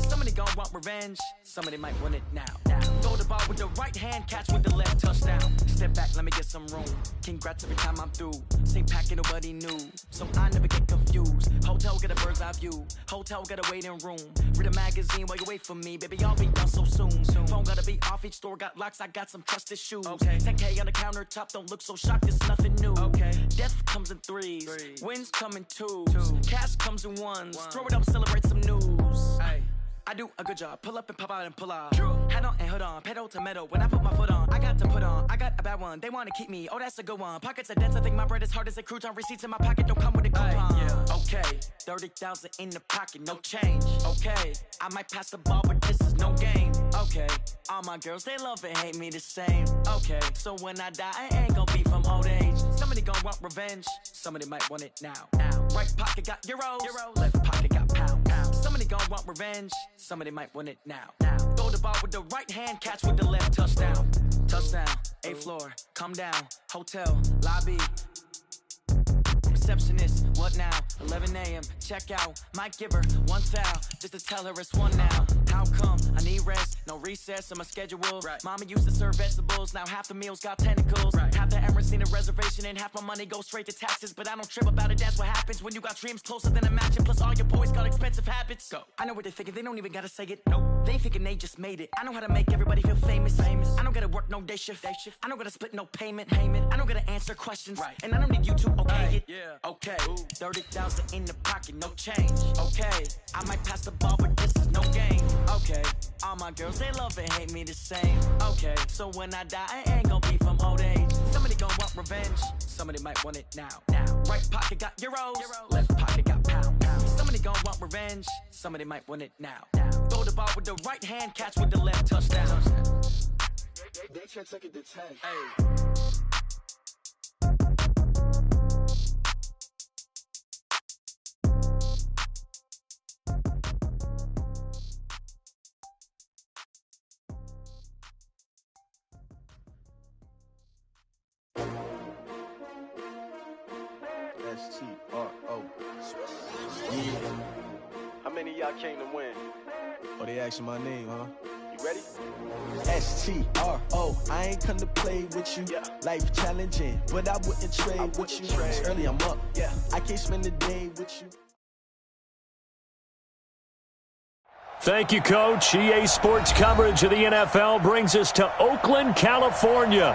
Somebody gon' want revenge, somebody might want it now. Throw the ball with the right hand, catch with the left, touchdown. Step back, let me get some room. Congrats every time I'm through. Same packet, nobody knew, so I never get confused. Hotel got a bird's eye view. Hotel got a waiting room. Read a magazine while you wait for me, baby. I'll be done so soon. Phone gotta be off, each store got locks. I got some trusted shoes. Okay. 10K on the countertop, don't look so shocked. It's nothing new. Okay. Death comes in threes. Wins come in twos. Cash comes in ones. Throw it up, celebrate some news. Hey. I do a good job, pull up and pop out and pull out. Head on and hood on, pedal to metal. When I put my foot on, I got to put on. I got a bad one, they wanna keep me. Oh, that's a good one. Pockets are dense, I think my bread is hard as a crouton. Receipts in my pocket don't come with a coupon. Yeah. Okay, 30,000 in the pocket, no change. Okay, I might pass the ball, but this is no game. Okay, all my girls, they love and hate me the same. Okay, so when I die, I ain't gon' be from old age. Somebody gon' want revenge, somebody might want it now. Right pocket got euros, left pocket got pound. Somebody gon' want revenge, somebody might want it now. Throw the ball with the right hand, catch with the left, touchdown. Touchdown, 8th floor, come down, hotel, lobby. Receptionist, what now? 11 a.m., check out, might give her one foul, just to tell her it's one now. How come? I need rest, no recess in my schedule. Right. Mama used to serve vegetables, now half the meals got tentacles. Right. Half the Emirates need a reservation and half my money goes straight to taxes. But I don't trip about it, that's what happens when you got dreams closer than a matching. Plus all your boys got expensive habits. Go. I know what they're thinking, they don't even gotta say it. Nope. They thinking they just made it. I know how to make everybody feel famous. I don't gotta work no day shift. I don't gotta split no payment. I don't gotta answer questions. Right. And I don't need you to okay it. Yeah. Okay. 30,000 in the pocket, no change. Okay. I might pass the ball, but this is no game. Okay. All my girls, they love and hate me the same. Okay. So when I die, I ain't gonna be from old age. Somebody gonna want revenge. Somebody might want it now. Right pocket got euros. Left pocket got pounds. Somebody gonna want revenge. Somebody might want it now. Throw the ball with the right hand, catch with the left, touchdown. They check second to 10. Hey. S-T-R-O. Yeah. How many of y'all came to win? Oh, they asking my name, huh? You ready? S-T-R-O. I ain't come to play with you. Yeah. Life challenging, but I wouldn't trade with you. It's early, I'm up. Yeah. I can't spend the day with you. Thank you, Coach. EA Sports coverage of the NFL brings us to Oakland, California.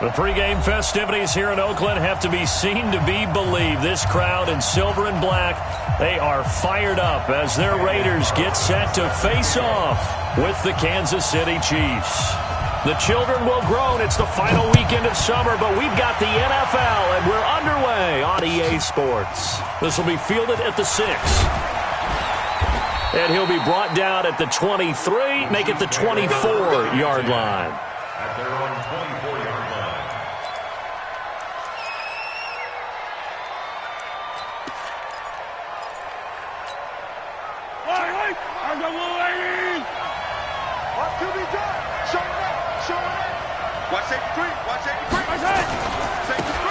The pregame festivities here in Oakland have to be seen to be believed. This crowd in silver and black, they are fired up as their Raiders get set to face off with the Kansas City Chiefs. The children will groan. It's the final weekend of summer, but we've got the NFL, and we're underway on EA Sports. This will be fielded at the 6. And he'll be brought down at the 23, make it the 24-yard line. At their own 24-yard line. What to be done? Show it. Watch 83. Watch 83.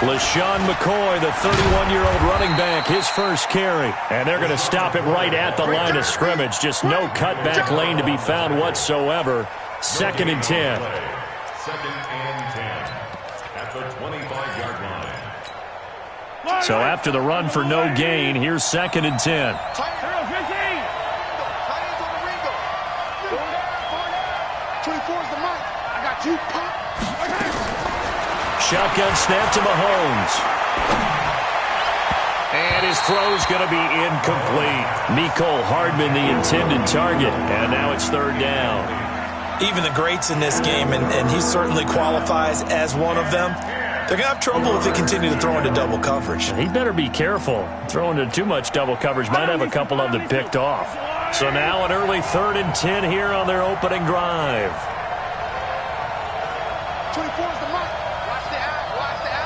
LaShawn McCoy, the 31-year-old running back, his first carry. And they're going to stop it right at the line of scrimmage. Just no cutback lane to be found whatsoever. 2nd and 10. 2nd and 10 at the 25-yard line. So after the run for no gain, here's 2nd and 10. Shotgun snap to Mahomes. And his throw's going to be incomplete. Mecole Hardman, the intended target. And now it's 3rd down. Even the greats in this game, and he certainly qualifies as one of them, they're going to have trouble if they continue to throw into double coverage. He better be careful. Throwing into too much double coverage might have a couple of them picked off. So now an early 3rd and 10 here on their opening drive. 24 is the mark. Watch the out. Watch the out.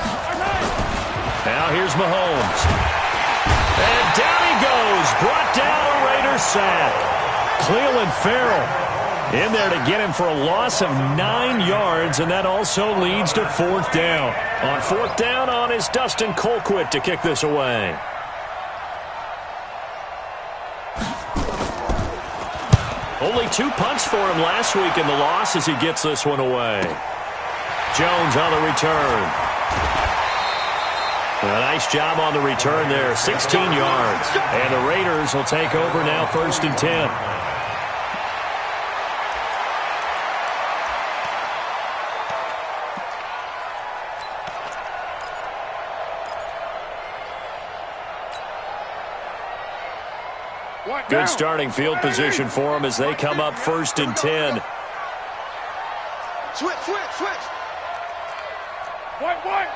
Now here's Mahomes. And down he goes. Brought down a Raiders sack. Cleveland Farrell in there to get him for a loss of 9 yards, and that also leads to 4th down. On 4th down on is Dustin Colquitt to kick this away. Only 2 punts for him last week in the loss as he gets this one away. Jones on the return. A nice job on the return there, 16 yards. And the Raiders will take over now 1st and 10. Good starting field position for them as they come up 1st and 10. Switch. White.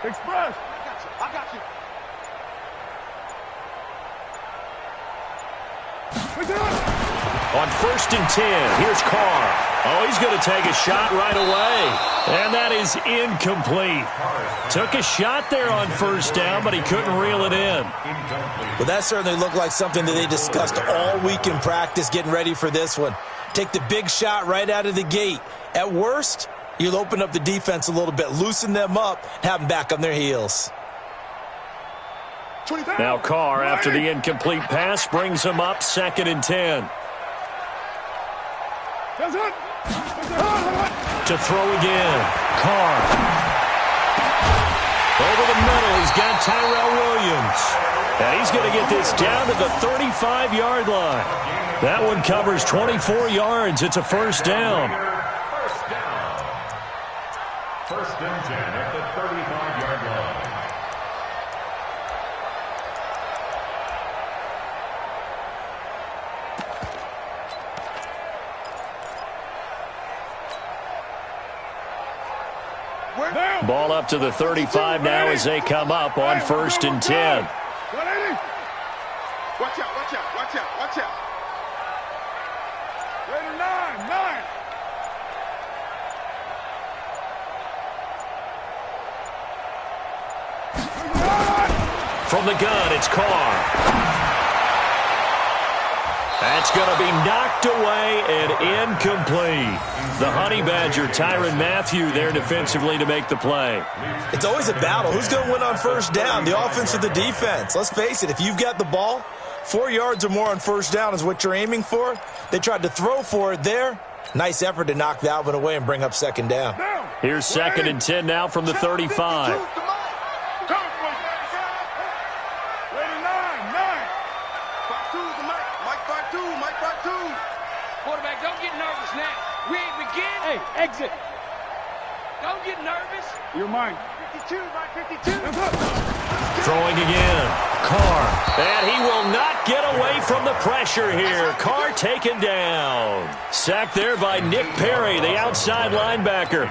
Express. I got you. We do it. On 1st and 10, here's Carr. Oh, he's going to take a shot right away. And that is incomplete. Took a shot there on 1st down, but he couldn't reel it in. Well, that certainly looked like something that they discussed all week in practice getting ready for this one. Take the big shot right out of the gate. At worst, you'll open up the defense a little bit, loosen them up, have them back on their heels. Now Carr, after the incomplete pass, brings him up 2nd and 10. To throw again. Carr. Over the middle, he's got Tyrell Williams. And he's going to get this down to the 35-yard line. That one covers 24 yards. It's a 1st down. First and 10 at the 35-yard line. Ball up to the 35 now as they come up on 1st and 10. Watch out, watch out, watch out, watch out. Raider 9. From the gun, it's Carr. That's going to be knocked away and incomplete. The Honey Badger, Tyrann Mathieu, there defensively to make the play. It's always a battle. Who's going to win on 1st down, the offense or the defense? Let's face it, if you've got the ball, 4 yards or more on 1st down is what you're aiming for. They tried to throw for it there. Nice effort to knock that one away and bring up 2nd down. Here's 2nd and 10 now from the 35. Quarterback, don't get nervous now. We ain't begin. Hey, exit. Don't get nervous. You're mine. 52, Mike 52. Throwing again. Carr. And he will not get away from the pressure here. Carr taken down. Sacked there by Nick Perry, the outside linebacker.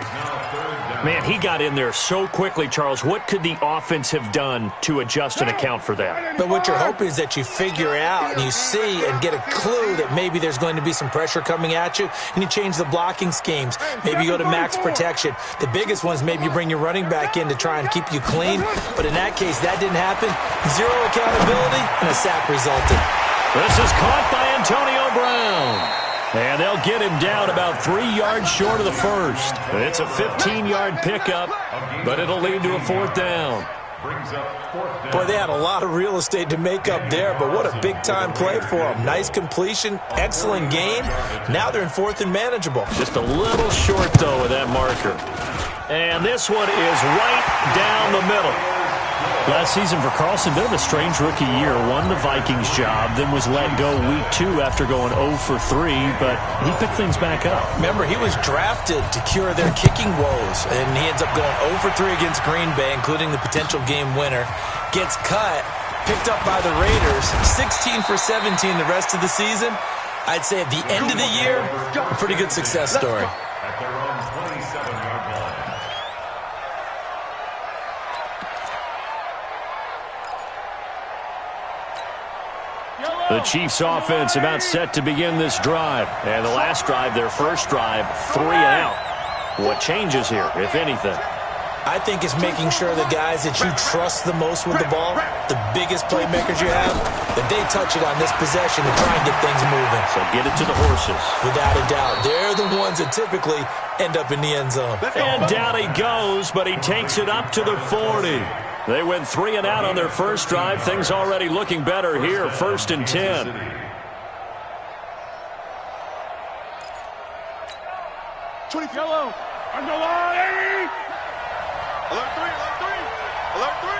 Man, he got in there so quickly, Charles. What could the offense have done to adjust and account for that? But what you're hoping is that you figure out and you see and get a clue that maybe there's going to be some pressure coming at you, and you change the blocking schemes. Maybe you go to max protection. The biggest one is maybe you bring your running back in to try and keep you clean. But in that case, that didn't happen. Zero accountability, and a sack resulted. This is caught by Antonio Brown. And they'll get him down about 3 yards short of the 1st. It's a 15-yard pickup, but it'll lead to a 4th down. Boy, they had a lot of real estate to make up there, but what a big-time play for them. Nice completion, excellent gain. Now they're in 4th and manageable. Just a little short, though, with that marker. And this one is right down the middle. Last season for Carlson, bit of a strange rookie year. Won the Vikings job, then was let go week 2 after going 0 for 3, but he picked things back up. Remember, he was drafted to cure their kicking woes, and he ends up going 0 for 3 against Green Bay, including the potential game winner. Gets cut, picked up by the Raiders, 16 for 17 the rest of the season. I'd say at the end of the year, a pretty good success story. At their own 27-yard line. The Chiefs offense about set to begin this drive. And the last drive, their first drive, 3 and out. What changes here, if anything? I think it's making sure the guys that you trust the most with the ball, the biggest playmakers you have, that they touch it on this possession to try and get things moving. So get it to the horses. Without a doubt. They're the ones that typically end up in the end zone. And down he goes, but he takes it up to the 40. They went 3 and out on their first drive. Things already looking better here. 1st and 10. Yellow. On the line. Alert 3, alert 3. Alert 3.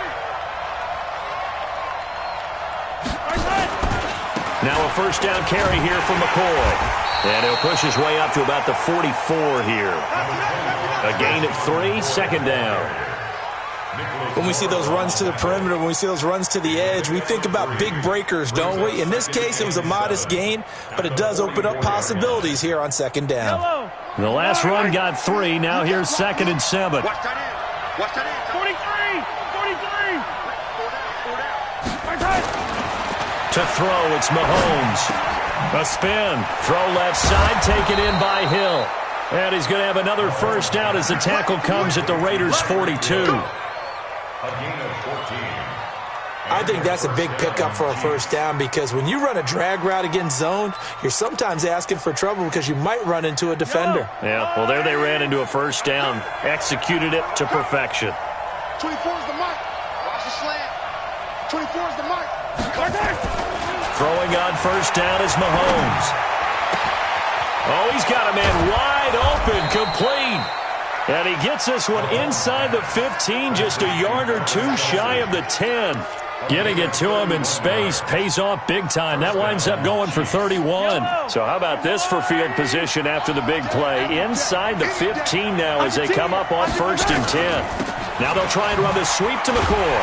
Now a 1st down carry here from McCoy. And he'll push his way up to about the 44 here. A gain of 3, 2nd down. When we see those runs to the perimeter, when we see those runs to the edge, we think about big breakers, don't we? In this case, it was a modest gain, but it does open up possibilities here on 2nd down. The last run got 3. Now here's 2nd and 7. Watch that in. Watch that in. 43. 43. 4 down. 4 down. To throw, it's Mahomes. A spin. Throw left side, taken in by Hill. And he's going to have another first down as the tackle comes at the Raiders' 42. A gain of 14. I think that's a big pickup for a first down because when you run a drag route against zone, you're sometimes asking for trouble because you might run into a defender. Yeah, well, there they ran into a first down. Executed it to perfection. 24 is the mark. Watch the slant. 24 is the mark. Throwing on first down is Mahomes. Oh, he's got a man wide open, complete. And he gets this one inside the 15, just a yard or two shy of the 10. Getting it to him in space pays off big time. That winds up going for 31. So how about this for field position after the big play? Inside the 15 now as they come up on 1st and 10. Now they'll try and run the sweep to McCoy.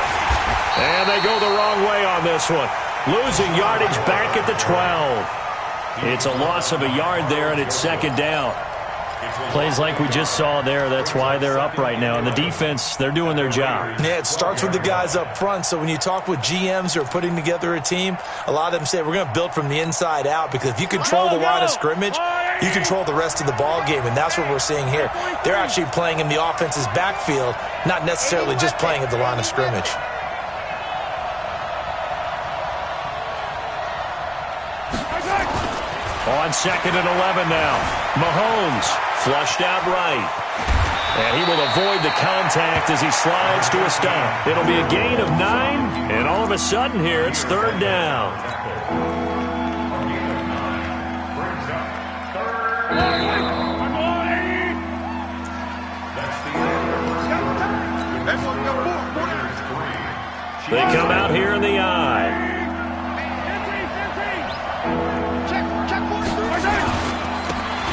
And they go the wrong way on this one. Losing yardage back at the 12. It's a loss of a yard there, and it's 2nd down. Plays like we just saw there. That's why they're up right now. And the defense, they're doing their job. Yeah, it starts with the guys up front. So when you talk with GMs who are putting together a team, a lot of them say we're going to build from the inside out because if you control the line of scrimmage, you control the rest of the ball game, and that's what we're seeing here. They're actually playing in the offense's backfield, not necessarily just playing at the line of scrimmage. On 2nd and 11 now. Mahomes flushed out right. And he will avoid the contact as he slides to a stop. It'll be a gain of 9, and all of a sudden here it's 3rd down. They come out here in the eye.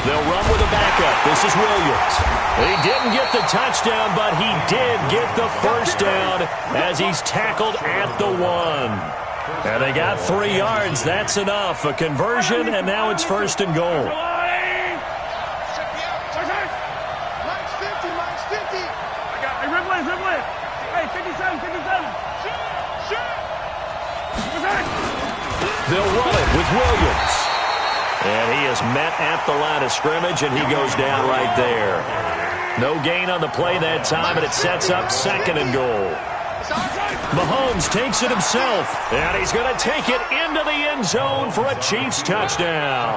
They'll run with a backup. This is Williams. He didn't get the touchdown, but he did get the first down as he's tackled at the 1. And they got 3 yards. That's enough. A conversion, and now it's 1st and goal. They'll run it with Williams. And he is met at the line of scrimmage, and he goes down right there. No gain on the play that time, and it sets up 2nd and goal. Mahomes takes it himself, and he's going to take it into the end zone for a Chiefs touchdown.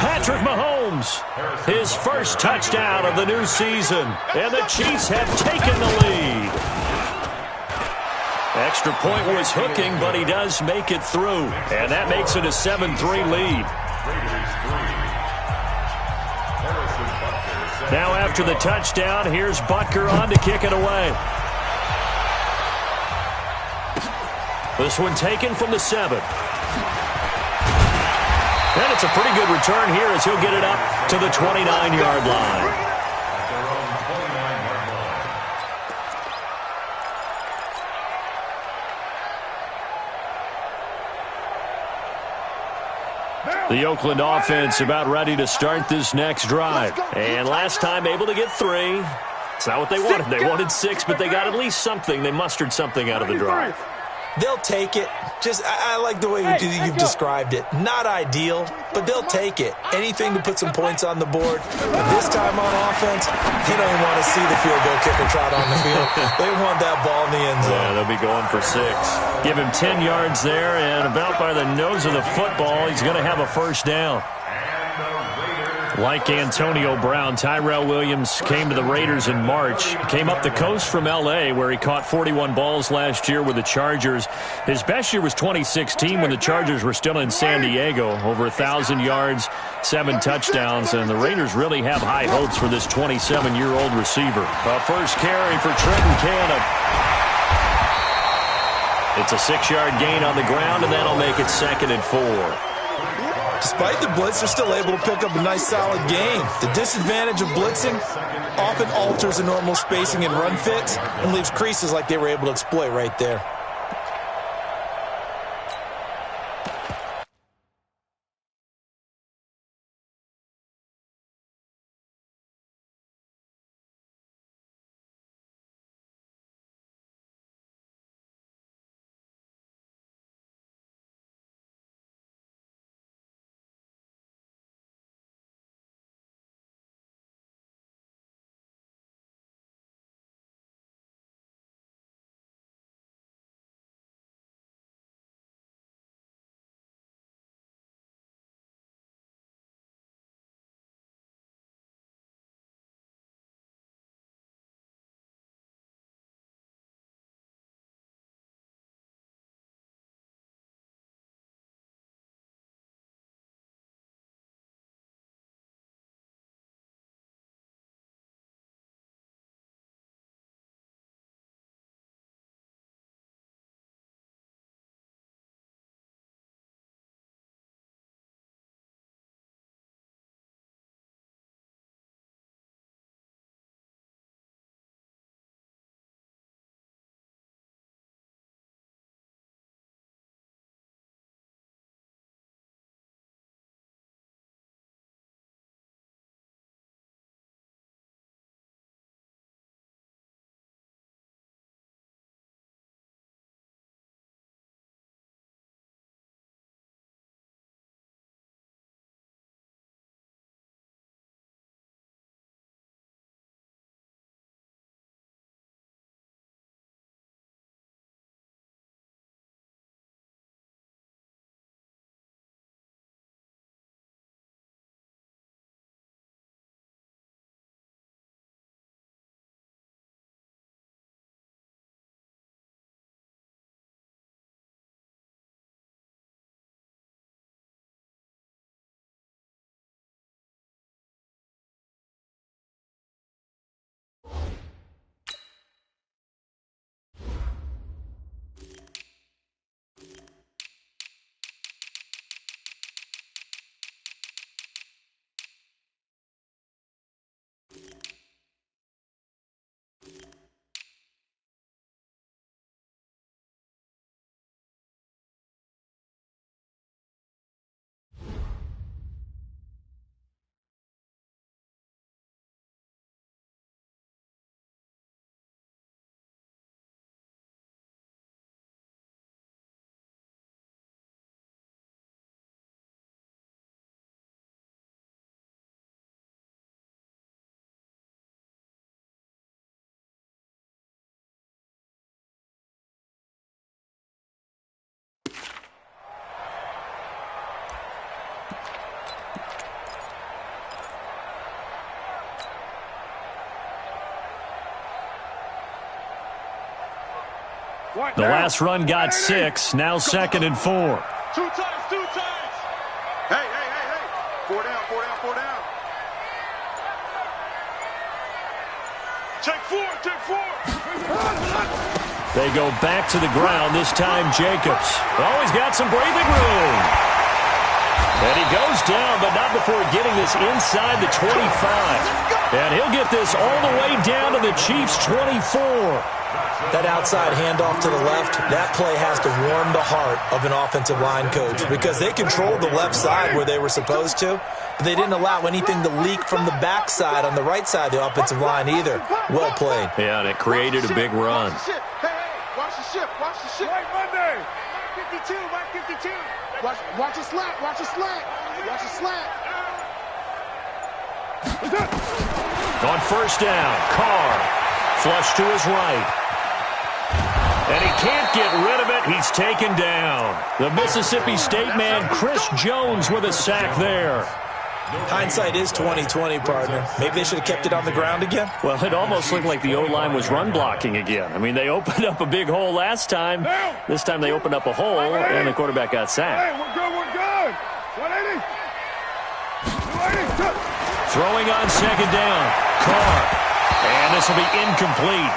Patrick Mahomes, his first touchdown of the new season, and the Chiefs have taken the lead. Extra point was hooking, but he does make it through, and that makes it a 7-3 lead. Now after the touchdown, here's Butker on to kick it away. This one taken from the 7. And it's a pretty good return here as he'll get it up to the 29-yard line. The Oakland offense about ready to start this next drive. And last time able to get 3. It's not what they wanted. They wanted 6, but they got at least something. They mustered something out of the drive. They'll take it. I like the way you've described it. Not ideal, but they'll take it. Anything to put some points on the board. But this time on offense, they don't even want to see the field goal kicker trot on the field. They want that ball in the end zone. Yeah, they'll be going for 6. Give him 10 yards there, and about by the nose of the football, he's going to have a first down. Like Antonio Brown, Tyrell Williams came to the Raiders in March. Came up the coast from L.A., where he caught 41 balls last year with the Chargers. His best year was 2016 when the Chargers were still in San Diego. Over 1,000 yards, 7 touchdowns, and the Raiders really have high hopes for this 27-year-old receiver. A first carry for Trenton Cannon. It's a 6-yard gain on the ground, and that'll make it 2nd and 4. Despite the blitz, they're still able to pick up a nice, solid gain. The disadvantage of blitzing often alters the normal spacing and run fits and leaves creases like they were able to exploit right there. The last run got 6. Now 2nd and 4. 2 times, 2 times. Hey. 4 down. Take 4. They go back to the ground, this time Jacobs. Oh, he's got some breathing room. And he goes down, but not before getting this inside the 25. And he'll get this all the way down to the Chiefs' 24. That outside handoff to the left, that play has to warm the heart of an offensive line coach because they controlled the left side where they were supposed to, but they didn't allow anything to leak from the backside on the right side of the offensive line either. Well played. Yeah, and it created a big run. Hey, watch the ship. White Monday. Mike 52. Watch the slant. On first down, Carr. Flush to his right. And he can't get rid of it. He's taken down. The Mississippi State man, Chris Jones, with a sack there. Hindsight is 20/20, partner. Maybe they should have kept it on the ground again. Well, it almost looked like the O-line was run blocking again. I mean, they opened up a big hole last time. This time they opened up a hole, and the quarterback got sacked. Hey, we're good. 180. 280. Throwing on second down, Carr. And this will be incomplete.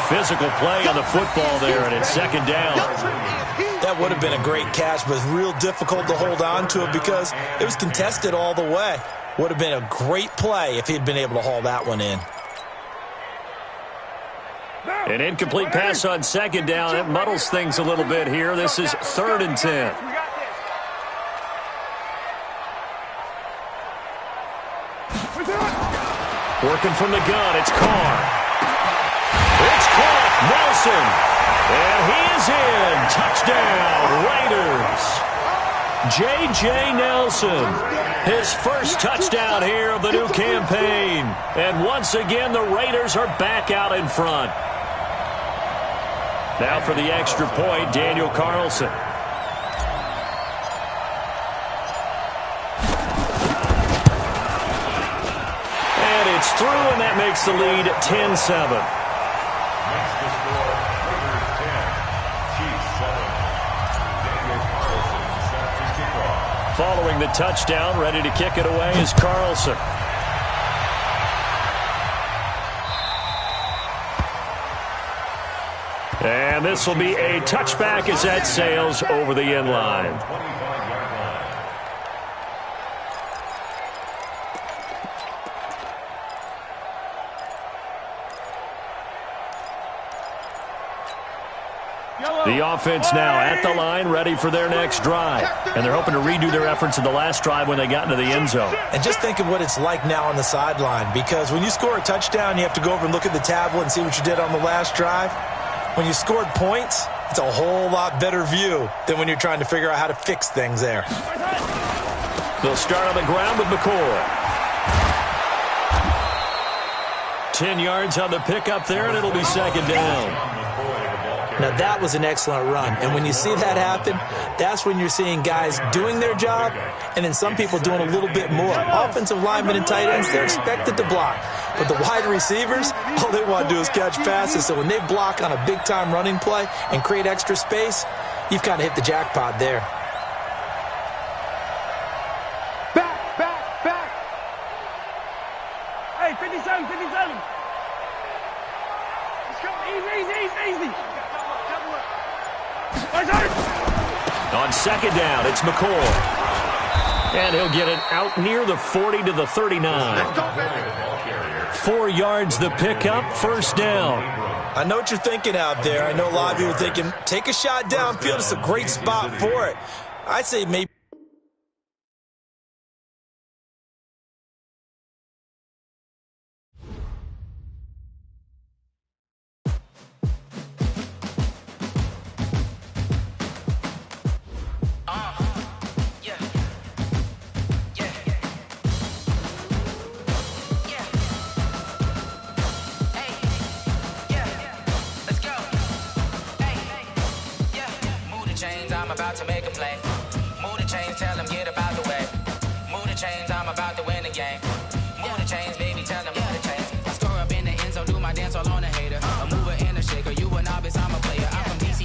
Physical play on the football there, and it's second down. That would have been a great catch, but real difficult to hold on to it because it was contested all the way. Would have been a great play if he'd been able to haul that one in. An incomplete pass on second down. It muddles things a little bit here. This is 3rd and 10. Working from the gun, it's Carr. It's caught, Nelson. And he is in. Touchdown, Raiders. J.J. Nelson, his first touchdown here of the new campaign. And once again, the Raiders are back out in front. Now for the extra point, Daniel Carlson. It's through, and that makes the lead 10-7. Makes the score, Raiders 10, Chiefs 7. Daniel Carlson set to kickoff. Following the touchdown, ready to kick it away is Carlson. And this will be a touchback as that sails over the end line. The offense now at the line, ready for their next drive. And they're hoping to redo their efforts in the last drive when they got into the end zone. And just think of what it's like now on the sideline, because when you score a touchdown, you have to go over and look at the tablet and see what you did on the last drive. When you scored points, it's a whole lot better view than when you're trying to figure out how to fix things there. They'll start on the ground with McCoy. 10 yards on the pickup there, and it'll be second down. Now, that was an excellent run. And when you see that happen, that's when you're seeing guys doing their job and then some people doing a little bit more. Offensive linemen and tight ends, they're expected to block. But the wide receivers, all they want to do is catch passes. So when they block on a big-time running play and create extra space, you've kind of hit the jackpot there. Back. Hey, 57. Let's go. Easy. On second down, it's McCoy. And he'll get it out near the 40 to the 39. 4 yards the pickup, first down. I know what you're thinking out there. I know a lot of people are thinking, take a shot downfield. It's a great spot for it. I'd say maybe. About to make a play. Move the chains, tell them get about the way. Move the chains, I'm about to win the game. Move the chains, baby, tell them move the chains. I score up in the end zone, do my dance all on a hater. A mover and a shaker, you a novice, I'm a player. I'm from DC,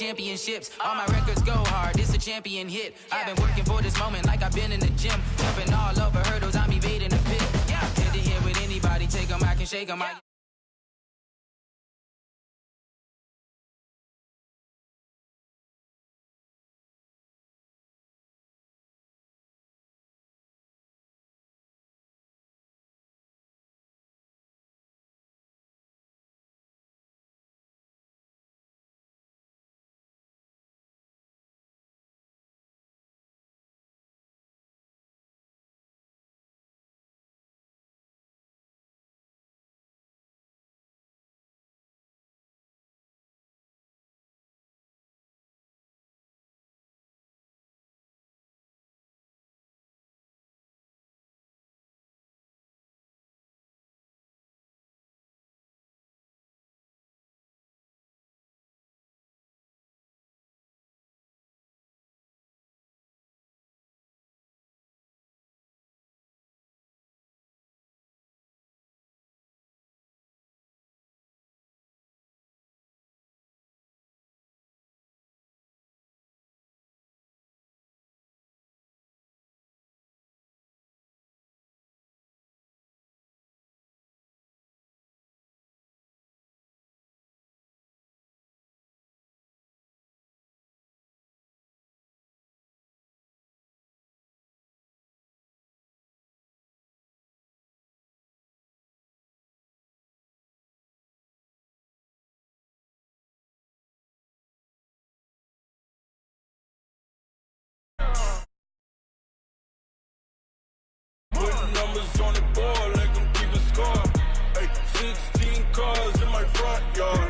championships. All my records go hard, this a champion hit. I've been working for this moment like I've been in the gym. Jumping all over hurdles, I'm evading the pit. Head to head with anybody, take them, I can shake them. Putting numbers on the board, like them keep a score. Hey, 16 cars in my front yard.